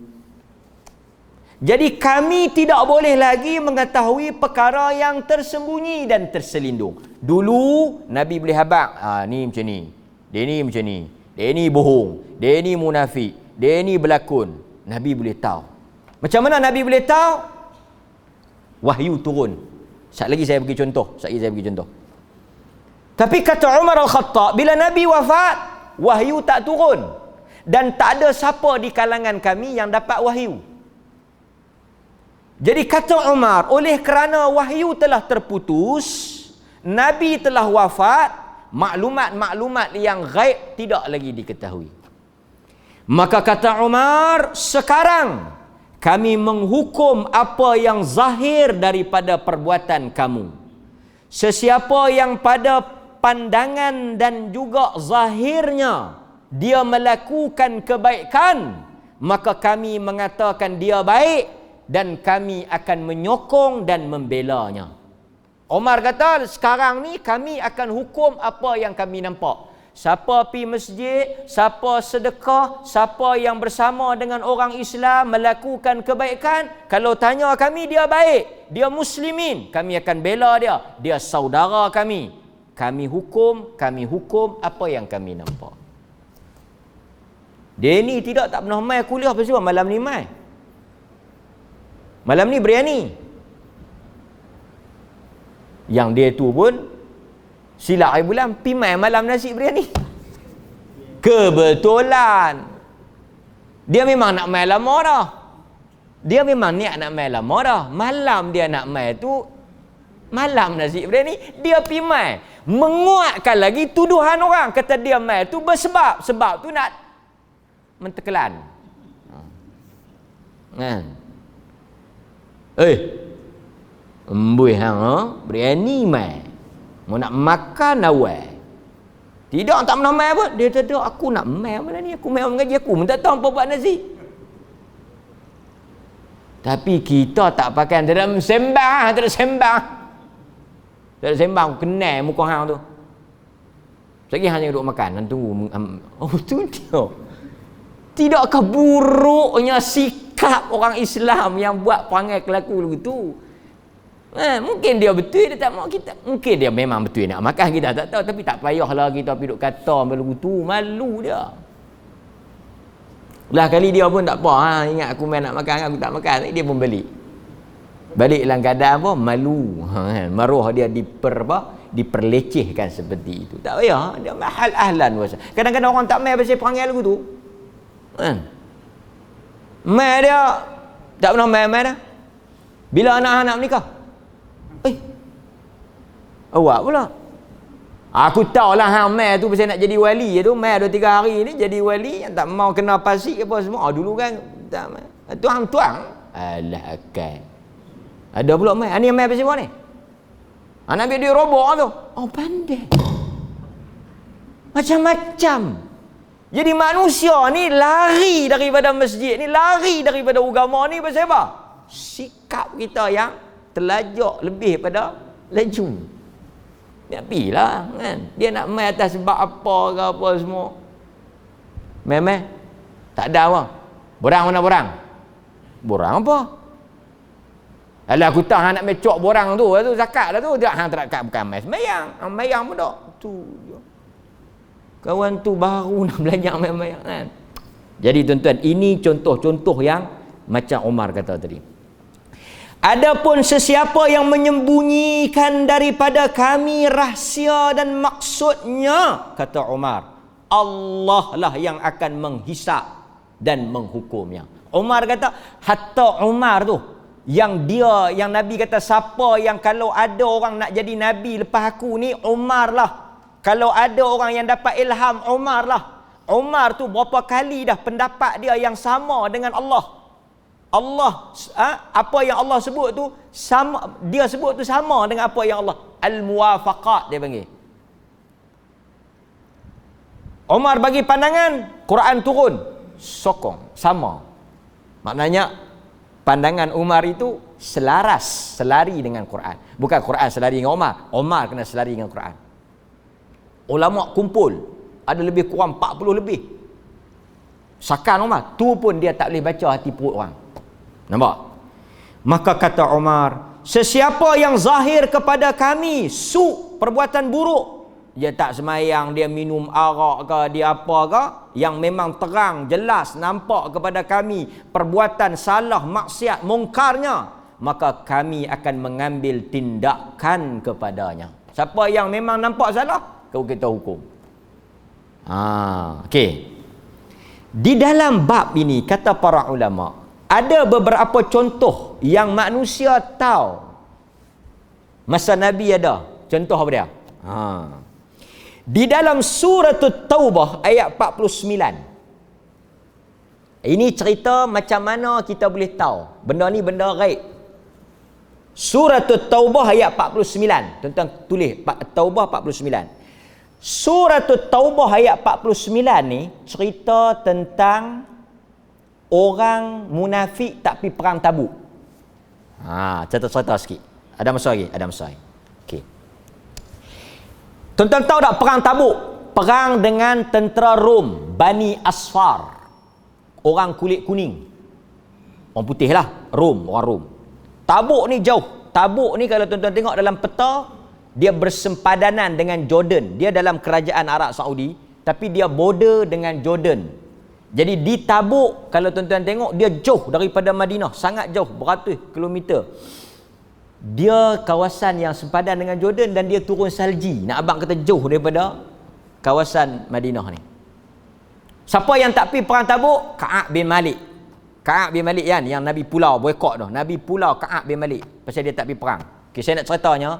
Jadi kami tidak boleh lagi mengetahui perkara yang tersembunyi dan terselindung. Dulu Nabi boleh habaq, ni macam ni, dia ni macam ni, dia ni bohong, dia ni munafik, dia ni berlakon. Nabi boleh tahu. Macam mana Nabi boleh tahu? Wahyu turun. Sekejap lagi saya bagi contoh. Tapi kata Umar Al-Khattab, bila Nabi wafat, wahyu tak turun. Dan tak ada siapa di kalangan kami yang dapat wahyu. Jadi kata Umar, oleh kerana wahyu telah terputus, Nabi telah wafat, maklumat-maklumat yang ghaib tidak lagi diketahui. Maka kata Umar, sekarang kami menghukum apa yang zahir daripada perbuatan kamu. Sesiapa yang pada pandangan dan juga zahirnya dia melakukan kebaikan, maka kami mengatakan dia baik dan kami akan menyokong dan membelanya. Umar kata, sekarang ni kami akan hukum apa yang kami nampak. Siapa pergi masjid, siapa sedekah, siapa yang bersama dengan orang Islam melakukan kebaikan, kalau tanya kami dia baik, dia muslimin, kami akan bela dia, dia saudara kami. Kami hukum apa yang kami nampak. Dia ni tak pernah mai kuliah, pasal malam ni mai. Malam ni berani. Yang dia tu pun silap air bulan, pimai malam nasi berani. Kebetulan. Dia memang nak main lama dah. Dia memang niat nak main lama dah. Malam dia nak main tu, malam nasi berani, dia pimai. Menguatkan lagi tuduhan orang. Kata dia main tu bersebab. Sebab tu nak mentekelan. Embui hang berani mai. Mau nak makan awal. Tidak, tak pernah mai apa. Dia kata, aku nak mai mana ni? Aku mai mengaji, aku minta tahu apa buat nasi. Tapi kita tak pakai, tak ada sembang, tak ada sembang. Tak ada sembang, aku kenal muka hang tu. Lagi hanya duduk makan dan tunggu. Oh, tu dia. Tidakkah buruknya sikap orang Islam yang buat perangai kelaku begitu? Mungkin dia betul, dia tak mau kita. Mungkin dia memang betul nak makan, kita tak tahu. Tapi tak payahlah kita pergi duduk kata begitu. Malu dia. Belah kali dia pun tak apa. Ingat aku main nak makan, aku tak makan. Dia pun beli. Balik dalam keadaan apa? Malu. Maruah dia diperlecehkan seperti itu. Tak payah, dia mahal ahlan wasa. Kadang-kadang orang tak mai pasal perangai lagu tu. Kan? Mai dia tak pernah mai dah. Bila anak-anak menikah? Awak pula. Aku tahulah hang mai tu pasal nak jadi wali tu, mai 2-3 hari ni jadi wali yang tak mau kena pasik apa semua. Dulu kan tak mai. Tu hang tuang. Alah akal. Ada pula mai. Ani mai pasal apa ni? Anak dia robok tu. Oh pandai. Macam-macam. Jadi manusia ni lari daripada masjid ni, lari daripada agama ni pasal apa? Sikap kita yang terlajak lebih pada laju. Dia pilah kan. Dia nak mai atas sebab apa ke apa semua. Mai tak ada apa. Borang mana borang? Borang apa? Alah aku tahu hang nak mecok borang tu zakat dah tu. Dia hang tak bukan mai sembahyang. Hang sembahyang pun tak. Tu je. Kawan tu baru nak belajar sembahyang kan. Jadi tuan-tuan, ini contoh-contoh yang macam Umar kata tadi. Adapun sesiapa yang menyembunyikan daripada kami rahsia dan maksudnya, kata Umar, Allah lah yang akan menghisap dan menghukumnya. Umar kata, hatta Umar tu, yang Nabi kata, siapa yang kalau ada orang nak jadi Nabi lepas aku ni, Umar lah. Kalau ada orang yang dapat ilham, Umar lah. Umar tu berapa kali dah pendapat dia yang sama dengan Allah. Apa yang Allah sebut tu sama, dia sebut tu sama dengan apa yang Allah. Al-muwafaqat dia panggil. Umar bagi pandangan, Quran turun, sokong, sama. Maknanya pandangan Umar itu selaras, selari dengan Quran. Bukan Quran selari dengan Umar. Umar kena selari dengan Quran. Ulama kumpul, ada lebih kurang 40 lebih. Sakan Umar, tu pun dia tak boleh baca hati perut orang. Nampak? Maka kata Umar, sesiapa yang zahir kepada kami perbuatan buruk, dia tak semayang, dia minum arak ke, dia apa ke, yang memang terang, jelas, nampak kepada kami perbuatan salah, maksiat, mungkarnya, maka kami akan mengambil tindakan kepadanya. Siapa yang memang nampak salah, kita hukum. Okey. Di dalam bab ini, kata para ulama, ada beberapa contoh yang manusia tahu masa Nabi ada. Contoh apa dia? Di dalam surah Taubah ayat 49. Ini cerita macam mana kita boleh tahu benda ni benda gaib. Surah Taubah ayat 49. Tuan-tuan tulis Taubah 49. Surah Taubah ayat 49 ni cerita tentang orang munafik tak pergi perang Tabuk. Cerita-cerita sikit. Ada masa lagi? Ada masa lagi. Okey. Tuan-tuan tahu tak perang Tabuk? Perang dengan tentera Rom, Bani Asfar. Orang kulit kuning. Orang putih lah. Rom, orang Rom. Tabuk ni jauh. Tabuk ni kalau tuan-tuan tengok dalam peta, dia bersempadanan dengan Jordan. Dia dalam kerajaan Arab Saudi, tapi dia border dengan Jordan. Jadi di Tabuk, kalau tuan-tuan tengok, dia jauh daripada Madinah. Sangat jauh, beratus kilometer. Dia kawasan yang sempadan dengan Jordan dan dia turun salji. Nak abang kata jauh daripada kawasan Madinah ni. Siapa yang tak pergi perang Tabuk? Ka'ab bin Malik. Ka'ab bin Malik kan, yang Nabi Pulau boykot tu. Nabi Pulau Ka'ab bin Malik. Pasal dia tak pergi perang. Okay, saya nak ceritanya.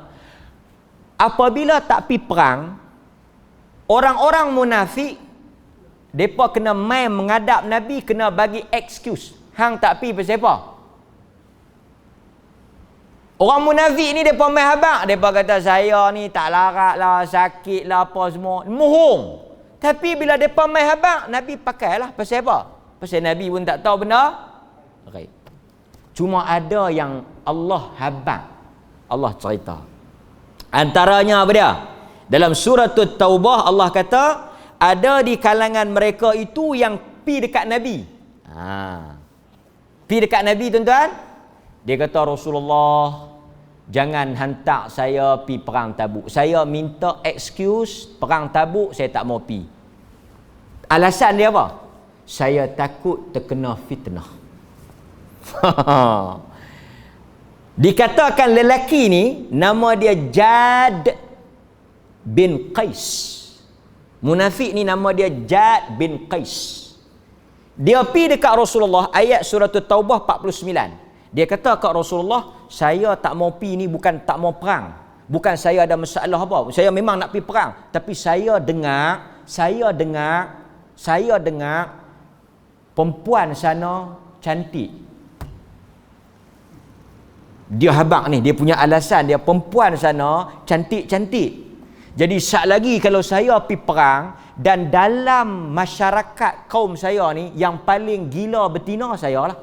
Apabila tak pergi perang, orang-orang munafik, mereka kena main menghadap Nabi, kena bagi excuse. Hang tak pergi pasal apa? Orang munafik ni mereka main habak. Mereka kata saya ni tak larat lah, sakit lah apa semua. Mohong. Tapi bila mereka main habak, Nabi pakailah. Pasal apa? Pasal Nabi pun tak tahu benda. Okay. Cuma ada yang Allah habak. Allah cerita. Antaranya apa dia? Dalam surah Taubah Allah kata, ada di kalangan mereka itu yang pi dekat Nabi. Pi dekat Nabi tuan-tuan. Dia kata, Rasulullah, jangan hantar saya pi perang Tabuk. Saya minta excuse perang Tabuk, saya tak mau pi. Alasan dia apa? Saya takut terkena fitnah. Dikatakan lelaki ni nama dia Jad bin Qais. Munafik ni nama dia Jad bin Qais. Dia pergi dekat Rasulullah, ayat surah Taubah 49. Dia kata kat Rasulullah, saya tak mau pergi ni bukan tak mau perang. Bukan saya ada masalah apa. Saya memang nak pergi perang. Tapi saya dengar perempuan sana cantik. Dia habaq ni, dia punya alasan, dia perempuan sana cantik-cantik. Jadi sat lagi kalau saya pergi perang dan dalam masyarakat kaum saya ni yang paling gila betina saya lah.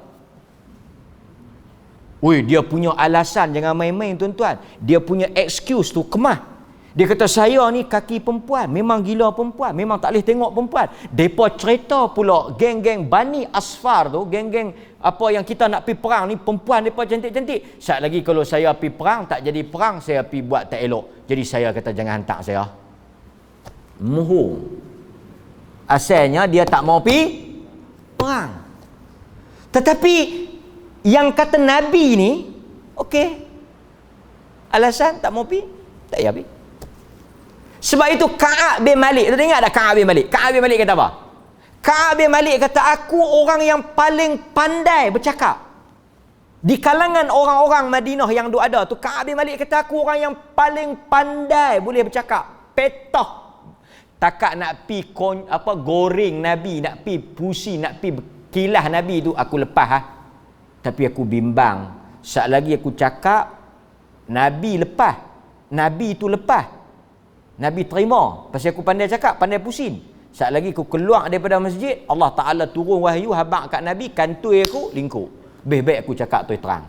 Ui, dia punya alasan, jangan main-main tuan-tuan. Dia punya excuse tu kemah. Dia kata saya ni kaki perempuan, memang gila perempuan, memang tak boleh tengok perempuan. Depa cerita pula geng-geng Bani Asfar tu, geng-geng apa yang kita nak pergi perang ni, perempuan depa cantik-cantik. Sat lagi kalau saya pergi perang, tak jadi perang, saya pergi buat tak elok. Jadi saya kata jangan hantar saya. Muhung. Asalnya dia tak mau pergi perang. Tetapi yang kata Nabi ni, okey. Alasan tak mau pergi, tak payah pergi. Sebab itu Ka'ab bin Malik, tu ingat tak Ka'ab bin Malik? Ka'ab bin Malik kata apa? Ka'ab bin Malik kata, aku orang yang paling pandai bercakap. Di kalangan orang-orang Madinah yang ada tu, Ka'ab bin Malik kata, aku orang yang paling pandai boleh bercakap. Petah. Takak nak pi goreng Nabi, nak pi pusi, nak pi kilah Nabi tu, aku lepas ha. Tapi aku bimbang. Sat lagi aku cakap, Nabi lepas. Nabi tu lepas. Nabi terima. Pasal aku pandai cakap, pandai pusing. Sat lagi aku keluar daripada masjid, Allah Ta'ala turun wahyu habaq kat Nabi, kantoi aku, lingkup. Baik-baik aku cakap tu terang.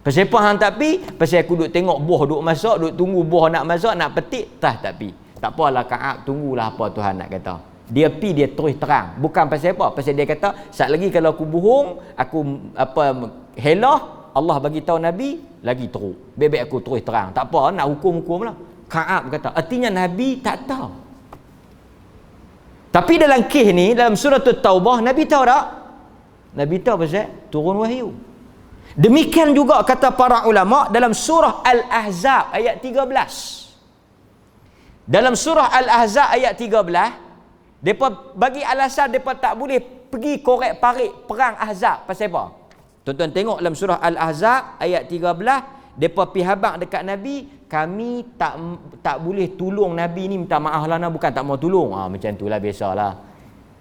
Pasal apa hang tak pi? Pasal aku duk tengok buah duk masak, duk tunggu buah nak masak, nak petik, tak pi. Tak apalah Ka'ab, tunggulah apa Tuhan nak kata. Dia pi, dia terus terang. Bukan pasal apa? Pasal dia kata, sat lagi kalau aku bohong, aku helah, Allah bagi tahu Nabi, lagi teruk. Baik-baik aku terus terang. Tak apa, nak hukum-hukum lah. Ka'ab kata, artinya Nabi tak tahu. Tapi dalam kes ni, dalam surah Taubah, Nabi tahu tak? Nabi tahu pasal turun wahyu. Demikian juga kata para ulama dalam surah Al-Ahzab ayat 13. Dalam surah Al-Ahzab ayat 13, mereka bagi alasan mereka tak boleh pergi korek parik perang Ahzab. Pasal apa? Tuan-tuan tengok dalam surah Al-Ahzab ayat 13, mereka pergi habaq dekat Nabi, kami tak boleh tolong Nabi ni, minta maaf lah, bukan tak mau tolong. Macam tu lah, biasalah.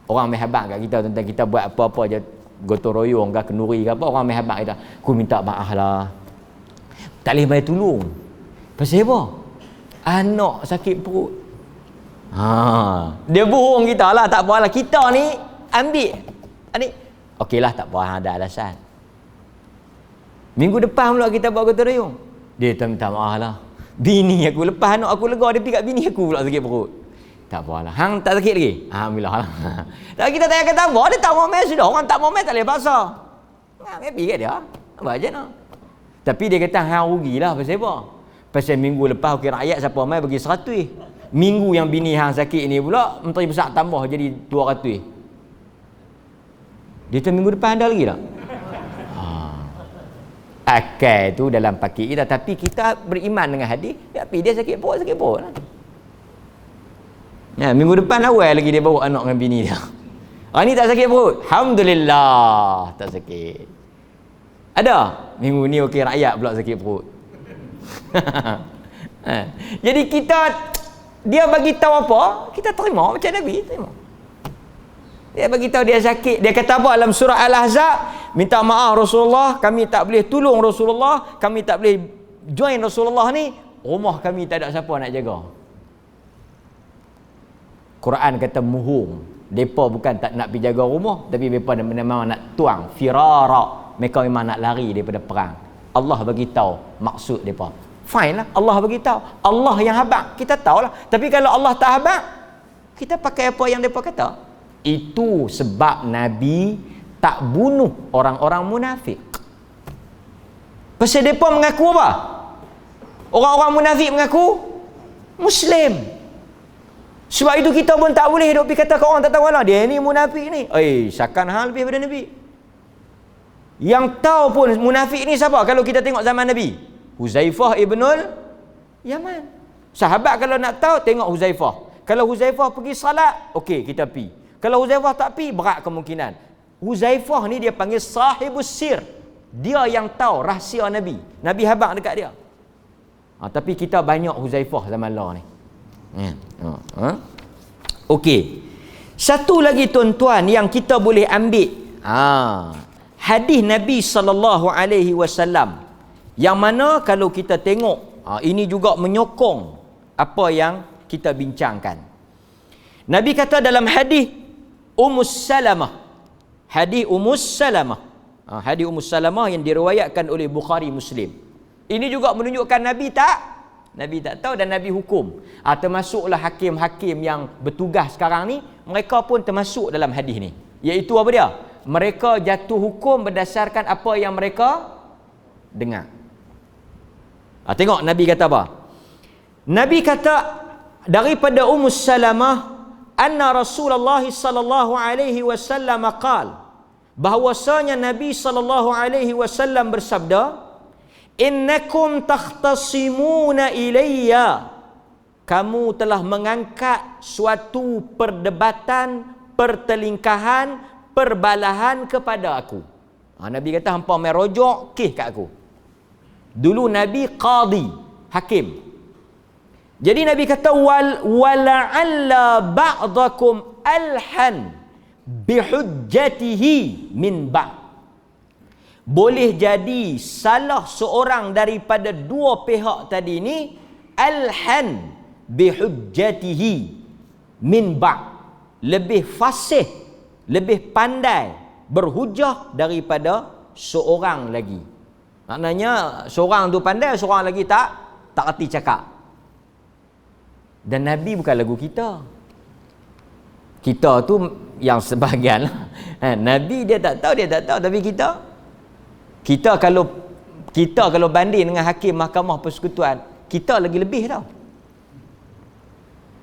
Orang main habaq kat kita, tuan-tuan, kita buat apa-apa je, gotong royong ke kenduri ke apa, orang main habaq kita, aku minta maaf lah, tak boleh bayar tolong. Pasal apa? Anak sakit perut. Dia bohong kita lah, tak apalah, kita ni ambil ni, okeylah, tak apa, ada alasan. Minggu depan pula kita buat gotong royong, dia minta maaf lah, bini aku lepas anak aku lega, dia pergi kat bini aku pula sakit perut. Tak apalah, hang tak sakit lagi? Alhamdulillah lah. Tak, kita tak kata apa, dia tak mau main sudah, orang tak mau main tak boleh paksa. Happy kat dia, apa je nak. Tapi dia kata hang rugilah. Pasal apa? Pasal minggu lepas okey rakyat siapa main bagi 100. Minggu yang bini hang sakit ni pula menteri besar tambah jadi 200. Dia tu minggu depan ada lagi tak? Akal tu dalam pakit kita, tapi kita beriman dengan hadis, tapi dia sakit perut lah. Ya, minggu depan awal lagi dia bawa anak dengan bini dia. Ni tak sakit perut, alhamdulillah tak sakit. Ada minggu ni okey rakyat pula sakit perut. Jadi dia bagi tahu apa, kita terima macam Nabi terima. Dia bagi tahu dia sakit. Dia kata apa dalam surah Al-Ahzab? Minta maaf Rasulullah, kami tak boleh tolong Rasulullah, kami tak boleh join Rasulullah ni, rumah kami tak ada siapa nak jaga. Quran kata muhung. Mereka bukan tak nak pergi jaga rumah, tapi mereka memang nak tuang, firara. Mereka memang nak lari daripada perang. Allah bagi tahu maksud mereka. Fine lah, Allah bagi tahu. Allah yang habaq, kita tahulah. Tapi kalau Allah tak habaq, kita pakai apa yang mereka kata. Itu sebab Nabi tak bunuh orang-orang munafik. Pasal mereka mengaku apa? Orang-orang munafik mengaku Muslim. Sebab itu kita pun tak boleh duk pergi kata ke orang tak tahu lah, dia ni munafik ni. Sakan hal lebih daripada Nabi. Yang tahu pun munafik ni siapa kalau kita tengok zaman Nabi? Huzaifah ibnul Yaman. Sahabat kalau nak tahu tengok Huzaifah. Kalau Huzaifah pergi salat, okey kita pi. Kalau Huzaifah tak pi, berat kemungkinan. Huzaifah ni dia panggil sahibus sir. Dia yang tahu rahsia Nabi. Nabi habaq dekat dia. Tapi kita banyak Huzaifah zaman lah ni. Okey. Satu lagi tuan-tuan yang kita boleh ambil. Hadis Nabi SAW yang mana kalau kita tengok ini juga menyokong apa yang kita bincangkan. Nabi kata dalam hadis Ummus Salamah, hadis Ummus Salamah yang diriwayatkan oleh Bukhari Muslim. Ini juga menunjukkan Nabi tak tahu dan Nabi hukum. Termasuklah hakim-hakim yang bertugas sekarang ni, mereka pun termasuk dalam hadis ni. Iaitu apa dia? Mereka jatuh hukum berdasarkan apa yang mereka dengar. Tengok Nabi kata apa? Nabi kata daripada Ummus Salamah anna Rasulullah sallallahu alaihi wasallam qaal, bahwasanya Nabi sallallahu alaihi wasallam bersabda, innakum takhtasimuna ilayya, kamu telah mengangkat suatu perdebatan, pertelingkahan, perbalahan kepada aku. Nabi kata hampa mai rojok kes kat aku. Dulu Nabi qadi, hakim. Jadi Nabi kata wala'alla ba'dakum alhan bihujjatihi min ba'd. Boleh jadi salah seorang daripada dua pihak tadi ni alhan bihujjatihi min ba'd, lebih fasih, lebih pandai berhujah daripada seorang lagi. Maknanya seorang tu pandai, seorang lagi tak reti cakap. Dan Nabi bukan lagu kita. Kita tu yang sebahagian lah. Nabi dia tak tahu, tapi kita kalau banding dengan hakim mahkamah persekutuan, kita lagi lebih tau.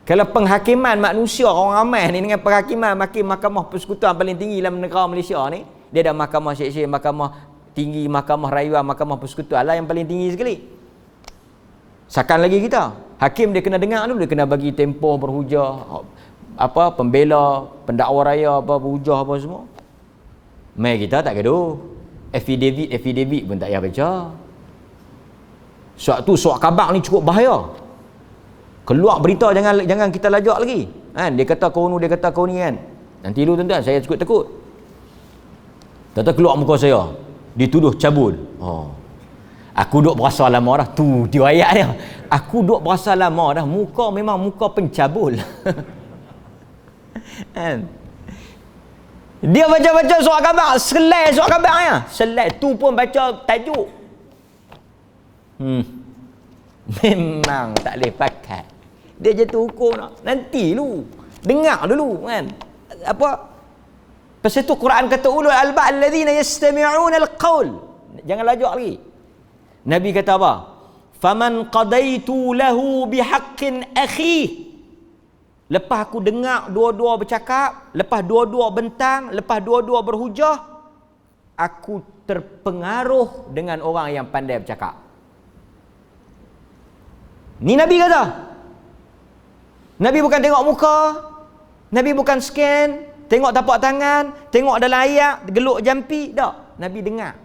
Kalau penghakiman manusia orang ramai ni dengan penghakiman mahkamah persekutuan paling tinggi dalam negara Malaysia ni, dia ada mahkamah syekh-syekh, mahkamah tinggi, mahkamah rayuan, mahkamah persekutuan lah yang paling tinggi sekali. Sakan lagi kita, hakim dia kena dengar dulu, dia kena bagi tempoh berhujah, apa pembela, pendakwa raya, apa berhujah apa semua. Mai kita tak gaduh. Affidavit pun tak payah baca. Surat khabar ni cukup bahaya. Keluar berita jangan kita lajak lagi. Dia kata kau ni kan. Nanti dulu tuan-tuan saya cukup takut. Tata keluar muka saya, dituduh cabul. Aku duk berasa lama dah. Tu dia ayat dia. Aku duk berasa lama dah. Muka memang muka pencabul. Dia baca-baca surat khabar, selai surat khabarnya. Selai tu pun baca tajuk. Memang tak boleh pakai. Dia jatuh hukum nak. Nanti dulu. Dengar dulu kan. Apa? Pasal tu Quran kata ulul albab allazina yastami'una alqaul. Jangan lajak lagi. Nabi kata apa? Faman qadaitu lahu bihaqqin akhi. Lepas aku dengar dua-dua bercakap, lepas dua-dua bentang, lepas dua-dua berhujah, aku terpengaruh dengan orang yang pandai bercakap. Ni Nabi kata. Nabi bukan tengok muka, Nabi bukan scan, tengok tapak tangan, tengok dalam ayat, geluk jampi, tak. Nabi dengar.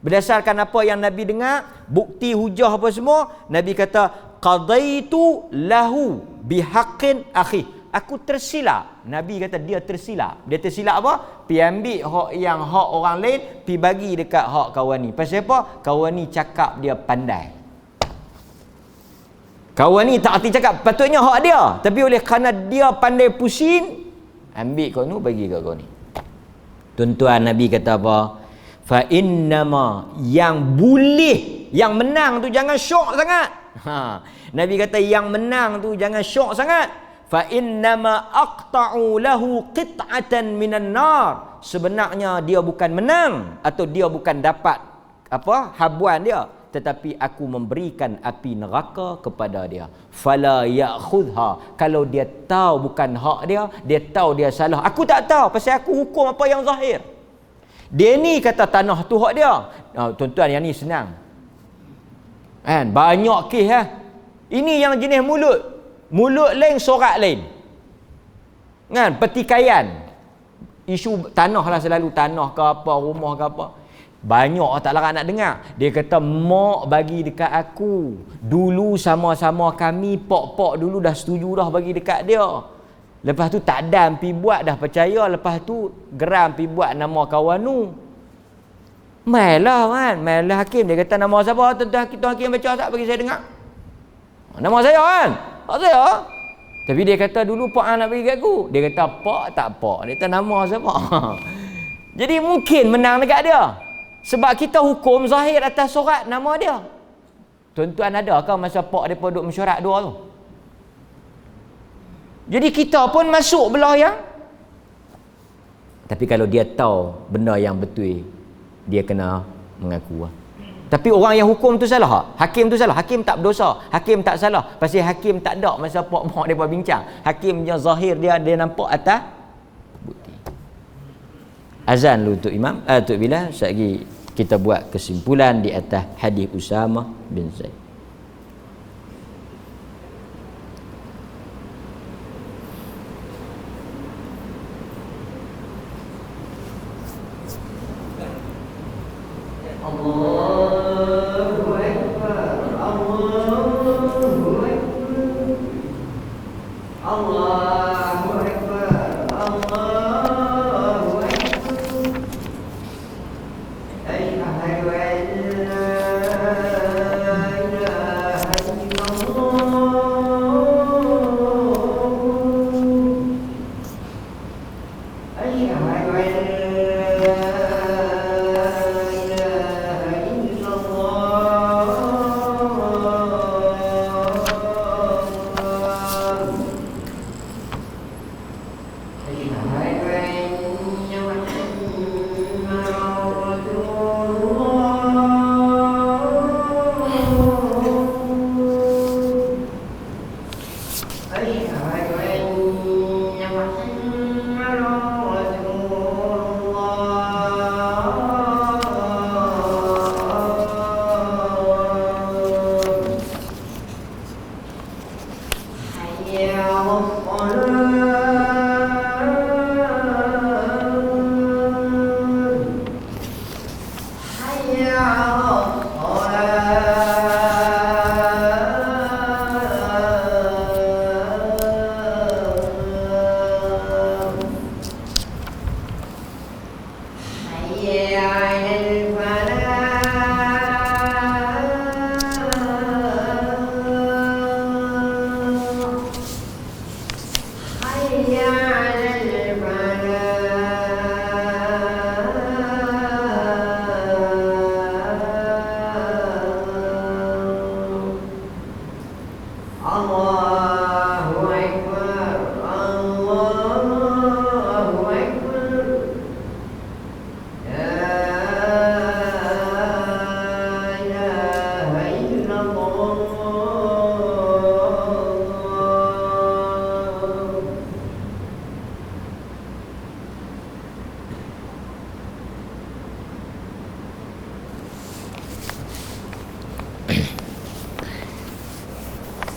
Berdasarkan apa yang Nabi dengar, bukti hujah apa semua, Nabi kata qadaitu lahu bihaqqin akhi. Aku tersilap. Nabi kata dia tersilap. Dia tersilap apa? Pi ambil hak orang lain, pi bagi dekat hak kawan ni. Pasal apa? Kawan ni cakap dia pandai. Kawan ni tak arti cakap, patutnya hak dia. Tapi oleh kerana dia pandai pusing, ambil kau ni bagi kat kau ni. Tuan-tuan, Nabi kata apa? Fa innama, yang boleh, yang menang tu jangan syok sangat. Nabi kata yang menang tu jangan syok sangat. Fa innama aqta'u lahu qit'atan minan nar. Sebenarnya dia bukan menang atau dia bukan dapat apa habuan dia, tetapi aku memberikan api neraka kepada dia. Fala ya'khudha. Kalau dia tahu bukan hak dia, dia tahu dia salah. Aku tak tahu pasal aku hukum apa yang zahir. Dia ni kata tanah tu hak dia. Tuan-tuan, yang ni senang. Kan? Banyak kes Ini yang jenis mulut. Mulut lain, sorak lain. Kan? Pertikaian. Isu tanah lah selalu. Tanah ke apa, rumah ke apa. Banyak tak larang nak dengar. Dia kata, mak bagi dekat aku. Dulu sama-sama kami, pok-pok dulu dah setuju dah bagi dekat dia. Lepas tu tak dan pi buat dah percaya. Lepas tu geram pi buat nama kawan tu. Mailah kan. Mailah hakim. Dia kata nama siapa? Tuan hakim baca tak bagi saya dengar. Nama saya kan. Pak saya. Tapi dia kata dulu pak nak bagi kat aku. Dia kata pak tak pak. Dia kata nama siapa? Jadi mungkin menang dekat dia. Sebab kita hukum zahir atas surat nama dia. Tuan-tuan ada ke masa pak mereka duduk mesyuarat dua tu? Jadi kita pun masuk belah yang. Tapi kalau dia tahu benda yang betul, dia kena mengaku. Tapi orang yang hukum tu salah. Hakim tu salah. Hakim tak berdosa. Hakim tak salah. Pasal hakim tak ada masa pak mak mereka bincang. Hakim yang zahir dia nampak atas bukti. Azan dulu untuk imam. Untuk Bilal. Sekejap lagi kita buat kesimpulan di atas hadis Usamah bin Zaid.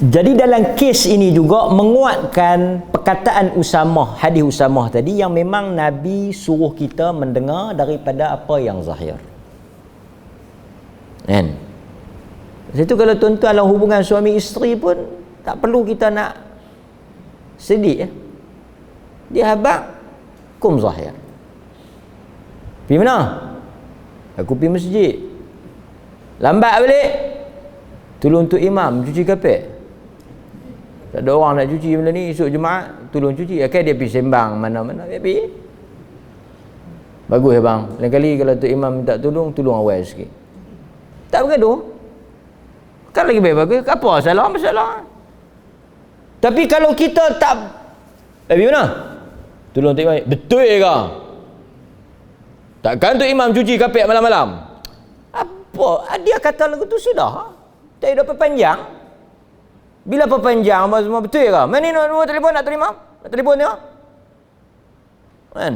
Jadi dalam kes ini juga menguatkan perkataan Usamah, hadis Usamah tadi, yang memang Nabi suruh kita mendengar daripada apa yang zahir. Kan? Situ kalau tuan-tuan dalam hubungan suami isteri pun tak perlu kita nak sedih. Dia habaq kum zahir. Pergi mana? Aku pergi masjid. Lambat balik. Tolong untuk imam cuci kapek. Tak ada orang nak cuci benda ni, esok Jumaat tolong cuci. Akan dia pergi sembang mana-mana, dia pergi. Bagus ya bang. Lain kali kalau tu imam minta tolong awal sikit. Tak bergaduh. Kan lagi baik bagus. Apa salah masalah. Tapi kalau kita tak pergi mana? Tolong tu imam. Betul ke? Takkan tu imam cuci kapek malam-malam? Apa? Dia kata lagu tu sudah. Tak ada perpanjang. Bila perpanjang apa semua betul ke? Mana nombor telefon nak terima? Nak telefon dia? Kan?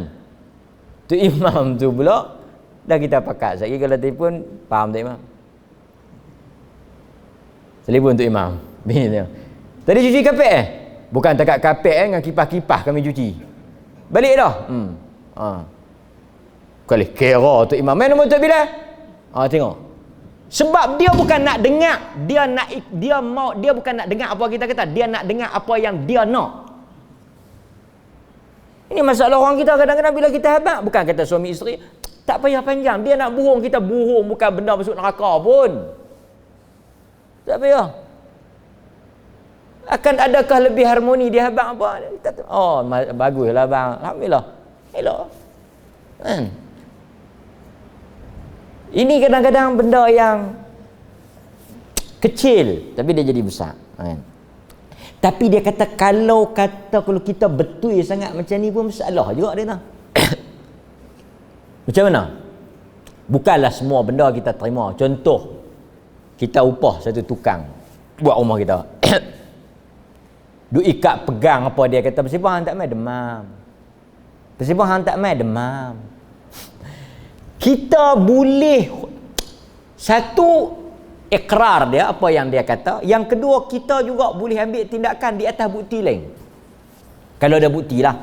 Tu imam tu pula Dah kita pakat. Sekali kalau telefon, faham tak Imam? Telefon untuk Imam. Bini tadi cuci kapek Bukan takat kapek dengan kipas-kipas kami cuci. Balik dah. Kali kira tu Imam. Mana nombor tu bila? Tengok. Sebab dia bukan nak dengar, dia bukan nak dengar apa kita kata, dia nak dengar apa yang dia nak. Ini masalah orang kita kadang-kadang bila kita habaq, bukan kata suami isteri, tak payah panjang, dia nak buhung kita buhung, bukan benda masuk neraka pun. Tak payah. Akan adakah lebih harmoni di habaq apa? Baguslah bang. Alhamdulillah. Elok. Kan? Ini kadang-kadang benda yang kecil tapi dia jadi besar. Kan? Tapi dia kata kalau kita betul sangat macam ni pun masalah juga dia. Macam mana? Bukanlah semua benda kita terima. Contoh, kita upah satu tukang buat rumah kita. Duk ikat pegang apa dia kata, bersibah hang tak mai demam. Bersibah hang tak mai demam. Kita boleh satu ikrar dia apa yang dia kata, yang kedua kita juga boleh ambil tindakan di atas bukti lain. Kalau ada bukti lah.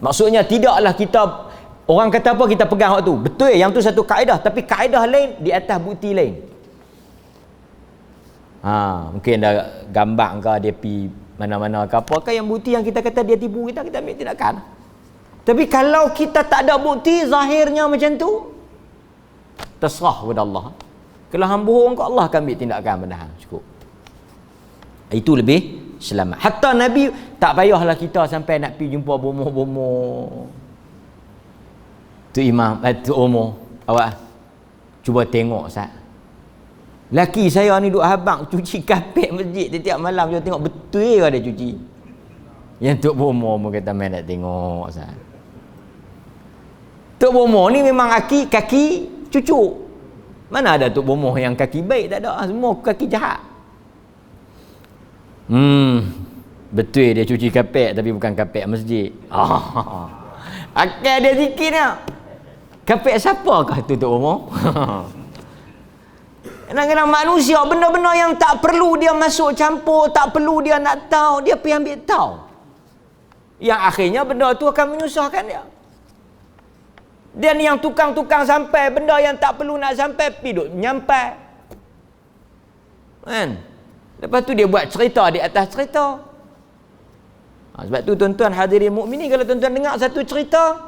Maksudnya tidaklah kita orang kata apa kita pegang waktu. Betul yang tu satu kaedah, tapi kaedah lain di atas bukti lain. Mungkin dah gambar ke dia pi mana-mana ke apa ke yang bukti yang kita kata dia tipu kita ambil tindakan. Tapi kalau kita tak ada bukti zahirnya macam tu, terserah kepada Allah. Kalau hang bohong ke Allah akan ambil tindakan pada hang. Cukup. Itu lebih selamat. Hatta Nabi tak payahlah kita sampai nak pergi jumpa bomoh-bomoh. Tu imam, tu umur. Awak cuba tengok Ustaz. Laki saya ni duk habaq cuci kapek masjid tiap malam, dia tengok betul ke dia cuci. Yang Tok Bomoh pun kata main nak tengok Ustaz. Tok Bomoh ni memang kaki cucuk. Mana ada Tok Bomoh yang kaki baik, tak ada. Semua kaki jahat. Betul dia cuci kapek tapi bukan kapek masjid. Akal dia sikit ni. Kapek siapakah tu Tok Bomoh? Kadang-kadang manusia benda-benda yang tak perlu dia masuk campur, tak perlu dia nak tahu, dia pergi ambil tahu. Yang akhirnya benda tu akan menyusahkan dia. Dan yang tukang-tukang sampai benda yang tak perlu nak sampai pergi duk nyampai. Kan? Lepas tu dia buat cerita di atas cerita. Sebab tu tuan-tuan hadirin mukminin, kalau tuan-tuan dengar satu cerita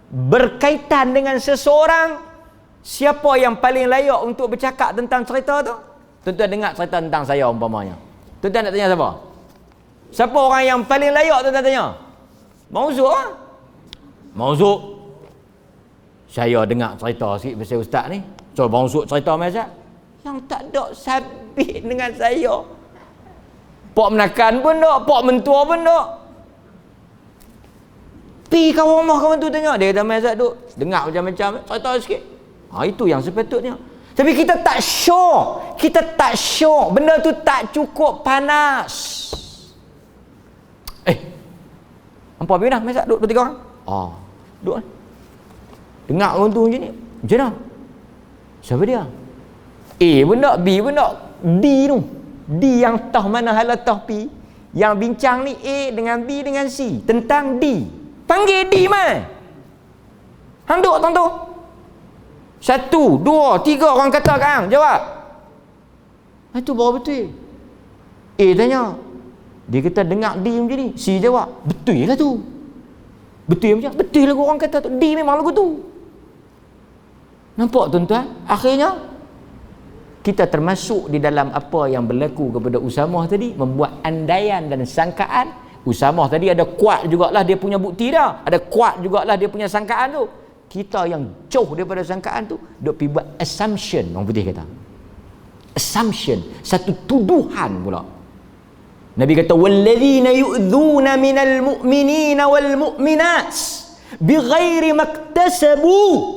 berkaitan dengan seseorang, siapa yang paling layak untuk bercakap tentang cerita tu? Tuan-tuan dengar cerita tentang saya umpamanya. Tuan-tuan nak tanya siapa? Siapa orang yang paling layak tuan-tuan tanya? Mauzuk lah. Mauzuk. Saya dengar cerita sikit pasal ustaz ni. Coba mauzuk cerita macam yang tak ada sabit dengan saya. Pok menakan pun tak, pok mentua pun tak. Pergi ke rumah kawan tu tanya. Dia kata Mazat duk dengar macam-macam cerita sikit. Itu yang sepatutnya. Tapi kita tak syok. Kita tak syok. Benda tu tak cukup panas. Hampa pergi dah Mazat duk 2-3 orang. Duk kan. Dengar orang tu macam ni. Macam mana? Siapa dia? A pun tak, B pun tak. D tu. D yang tahu mana hala tahu P. Yang bincang ni A dengan B dengan C. Tentang D. Panggil D mai. Hang duk tuan tu. 1, 2, 3 orang kata kat hang. Jawab. Itu baru betul. A tanya. Dia kata dengar D macam ni. C jawab. Betul lah tu. Betul macam. Betul lah orang kata tu. D memang lagu tu. Nampak tuan-tuan? Akhirnya kita termasuk di dalam apa yang berlaku kepada Usamah tadi, membuat andaian dan sangkaan. Usamah tadi ada kuat jugalah dia punya bukti dah. Ada kuat jugalah dia punya sangkaan tu. Kita yang jauh daripada sangkaan tu, duk pergi buat assumption, orang putih kata. Assumption, satu tuduhan pula. Nabi kata walladzina yu'dzuna minal mu'minina wal mu'minat bighairi maktasabu.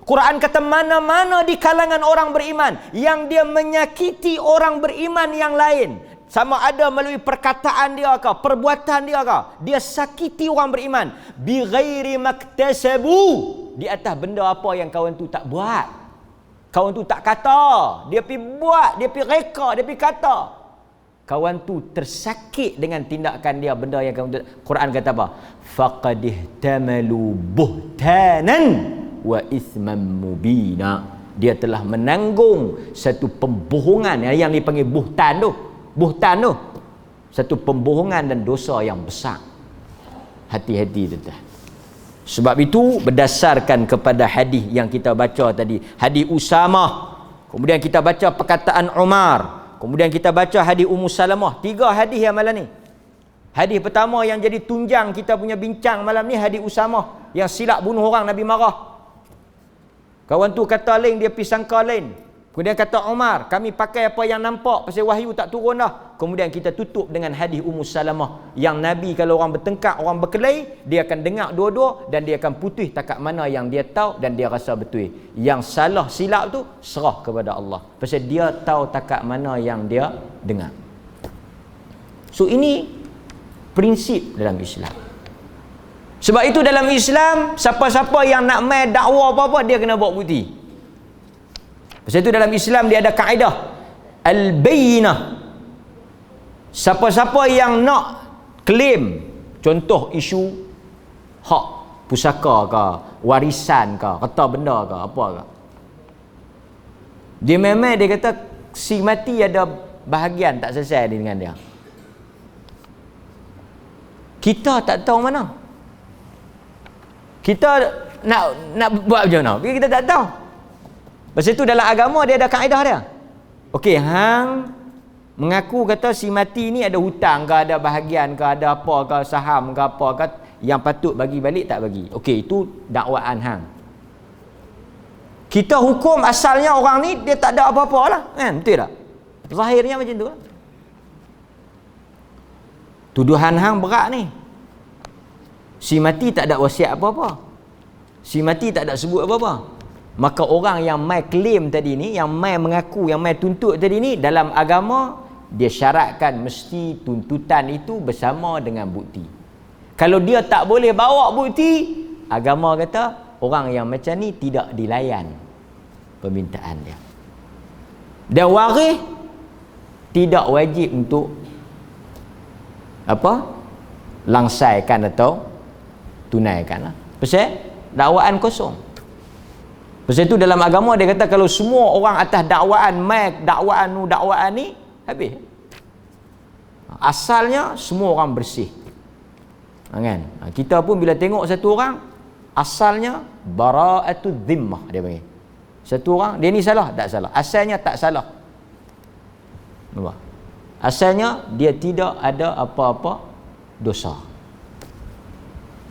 Quran kata mana-mana di kalangan orang beriman yang dia menyakiti orang beriman yang lain, sama ada melalui perkataan dia ke, perbuatan dia ke, dia sakiti orang beriman, bi ghairi maktasabu, di atas benda apa yang kawan tu tak buat. Kawan tu tak kata, dia pergi buat, dia pergi reka, dia pergi kata. Kawan tu tersakit dengan tindakan dia, benda yang kawan tu. Quran kata apa? Faqad ihtamalu buhtanan wa ithman mubina. Dia telah menanggung satu pembohongan yang dipanggil buhtan tu. Buhtan tu satu pembohongan dan dosa yang besar. Hati-hati tuan-tuan. Sebab itu berdasarkan kepada hadis yang kita baca tadi, hadis Usamah, kemudian kita baca perkataan Umar, kemudian kita baca hadis Ummu Salamah. 3 hadis yang malam ni. Hadis pertama yang jadi tunjang kita punya bincang malam ni, hadis Usamah yang silap bunuh orang, Nabi marah. Kawan tu kata lain, dia pergi sangka lain. Kemudian kata Umar, kami pakai apa yang nampak, pasal wahyu tak turun dah. Kemudian kita tutup dengan hadis Ummu Salamah yang Nabi kalau orang bertengkar, orang berkelahi, dia akan dengar dua-dua dan dia akan putus takat mana yang dia tahu dan dia rasa betul. Yang salah silap tu serah kepada Allah. Pasal dia tahu takat mana yang dia dengar. So ini prinsip dalam Islam. Sebab itu dalam Islam, siapa-siapa yang nak main dakwa apa-apa, dia kena bawa bukti. Sebab itu dalam Islam dia ada kaedah al-bayyinah. Siapa-siapa yang nak claim, contoh isu hak pusaka ke, warisan ke, harta benda ke, apa ke, dia memang dia kata si mati ada bahagian tak selesai dengan dia. Kita tak tahu mana. Kita nak buat macam mana? Kita tak tahu. Pasal itu dalam agama dia ada kaedah dia. Okey, hang mengaku kata si mati ni ada hutang ke, ada bahagian ke, ada apa ke, saham ke, apa ke, yang patut bagi balik tak bagi. Okey, itu dakwaan hang. Kita hukum asalnya orang ni dia tak ada apa-apa lah, kan? Betul tak? Zahirnya macam tu lah. Tuduhan hang berat ni. Si mati tak ada wasiat apa-apa. Si mati tak ada sebut apa-apa. Maka orang yang mai claim tadi ni, yang mai mengaku, yang mai tuntut tadi ni, dalam agama dia syaratkan mesti tuntutan itu bersama dengan bukti. Kalau dia tak boleh bawa bukti, agama kata orang yang macam ni tidak dilayan permintaan dia. Dan waris tidak wajib untuk apa? Langsaikan atau tunaikan lah. Pasal dakwaan kosong. Pasal itu dalam agama dia kata kalau semua orang atas dakwaan dakwaan ni habis. Asalnya semua orang bersih. Kan? Kita pun bila tengok satu orang asalnya bara'atul dhimmah dia panggil. Satu orang dia ni salah, tak salah. Asalnya tak salah. Nampak? Asalnya dia tidak ada apa-apa dosa.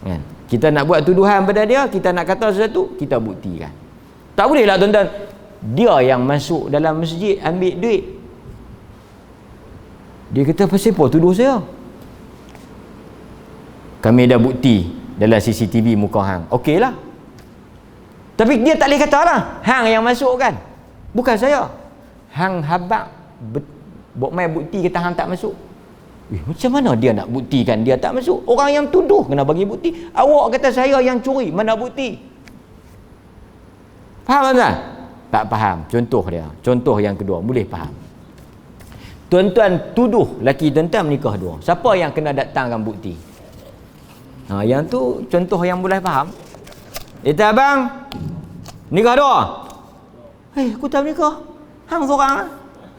Kan? Kita nak buat tuduhan pada dia, kita nak kata sesuatu, kita buktikan. Tak boleh lah tuan-tuan, dia yang masuk dalam masjid ambil duit, dia kata pasal apa tuduh saya? Kami ada bukti dalam CCTV muka hang. Okey lah. Tapi dia tak boleh kata lah hang yang masuk kan, bukan saya. Hang habaq buat main bukti kata hang tak masuk. Macam mana dia nak buktikan dia tak masuk? Orang yang tuduh kena bagi bukti. Awak kata saya yang curi, mana bukti? Faham tak? Tak faham. Contoh dia. Contoh yang kedua, boleh faham. Tuan-tuan tuduh laki tuan-tuan menikah dua. Siapa yang kena datangkan bukti? Yang tu contoh yang boleh faham. Kata abang, nikah dua. Aku tak menikah. Hang seorang lah.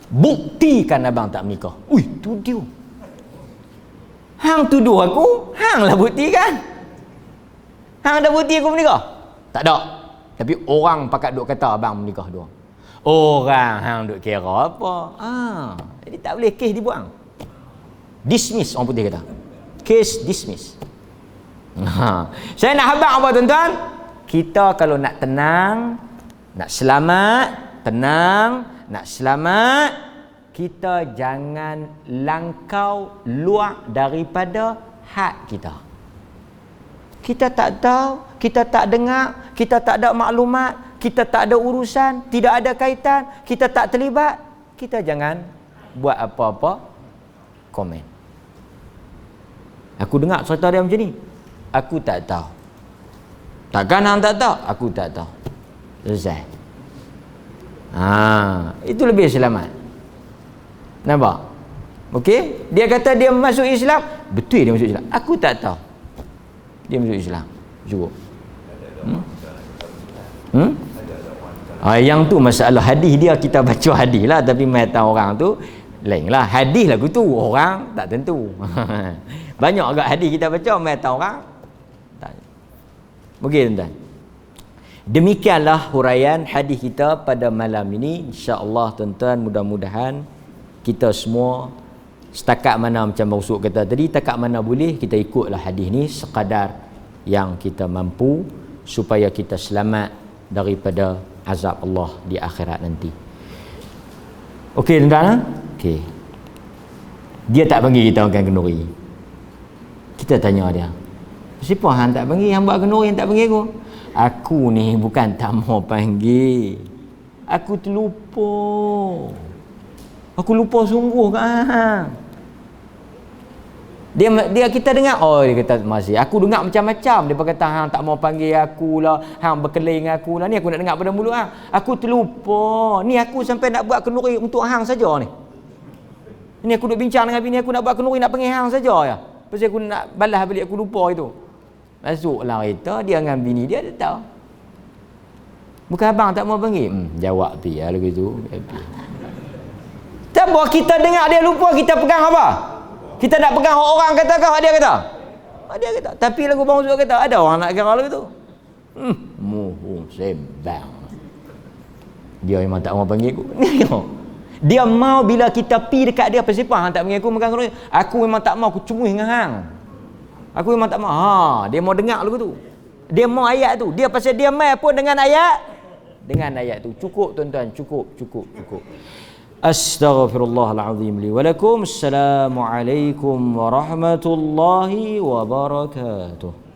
Buktikan abang tak menikah. Tu dia. Hang tuduh aku, hang lah bukti kan? Hang ada bukti aku menikah? Tak ada. Tapi orang pakat duk kata abang menikah dua. Orang hang duk kira apa? Jadi tak boleh kes dibuang. Dismiss orang putih kata. Kes dismiss. Saya nak habaq apa tuan-tuan? Kita kalau nak tenang, nak selamat, tenang, nak selamat, kita jangan langkau luar daripada hak kita. Kita tak tahu, kita tak dengar, kita tak ada maklumat, kita tak ada urusan, tidak ada kaitan, kita tak terlibat, kita jangan buat apa-apa komen. Aku dengar cerita dia macam ni, aku tak tahu. Takkan hang tak tahu? Aku tak tahu. Selesai. Itu lebih selamat. Nampak? Okey? Dia kata dia masuk Islam, betul dia masuk Islam. Aku tak tahu. Dia masuk Islam. Cukup. Yang tu masalah hadis dia, kita baca hadis lah, tapi mata orang tu lain lah. Hadis lagu tu, orang tak tentu. Banyak agak hadis kita baca, mata orang tak. Okey tuan-tuan. Demikianlah huraian hadis kita pada malam ini. InsyaAllah tuan-tuan, mudah-mudahan kita semua setakat mana macam Rasul kata tadi, setakat mana boleh kita ikutlah hadis ni sekadar yang kita mampu, supaya kita selamat daripada azab Allah di akhirat nanti. Okey tuan-tuan? Okey. Dia tak panggil kita makan kenduri. Kita tanya dia, siapa hang tak panggil? Hang buat kenduri, hang tak panggil aku? Aku ni bukan tak mau panggil, aku terlupa. Aku lupa sungguh kan. Dia kita dengar, dia kata masih. Aku dengar macam-macam. Dia kata hang tak mau panggil aku lah, hang berkeling aku lah. Ni aku nak dengar pada mulut hang. Aku terlupa. Ni aku sampai nak buat kenduri untuk hang saja ni. Ni aku duk bincang dengan bini aku nak buat kenduri, nak panggil hang saja ya. Pasal aku nak balas balik, aku lupa itu. Masuklah kereta dia dengan bini dia tahu. Bukan abang tak mau panggil. Jawab pi lah lagu tu. Tak buat kita dengar dia lupa, kita pegang apa? Kita nak pegang orang kata kau, dia kata. Dia kata. Tapi lagu bang Zul kata, ada orang nak kira lagu tu. Sembang. Dia memang tak mau panggil aku. Dia mau bila kita pi dekat dia, pasal apa hang tak panggil aku makan kenduri? Aku memang tak mau, aku cemui dengan hang. Aku memang tak mau. Dia mau dengar lagu tu. Dia mau ayat tu. Dia pasal dia mai pun dengan ayat. Dengan ayat tu. Cukup tuan-tuan, cukup. Astaghfirullahalazim li wa lakum. Assalamualaikum warahmatullahi wabarakatuh.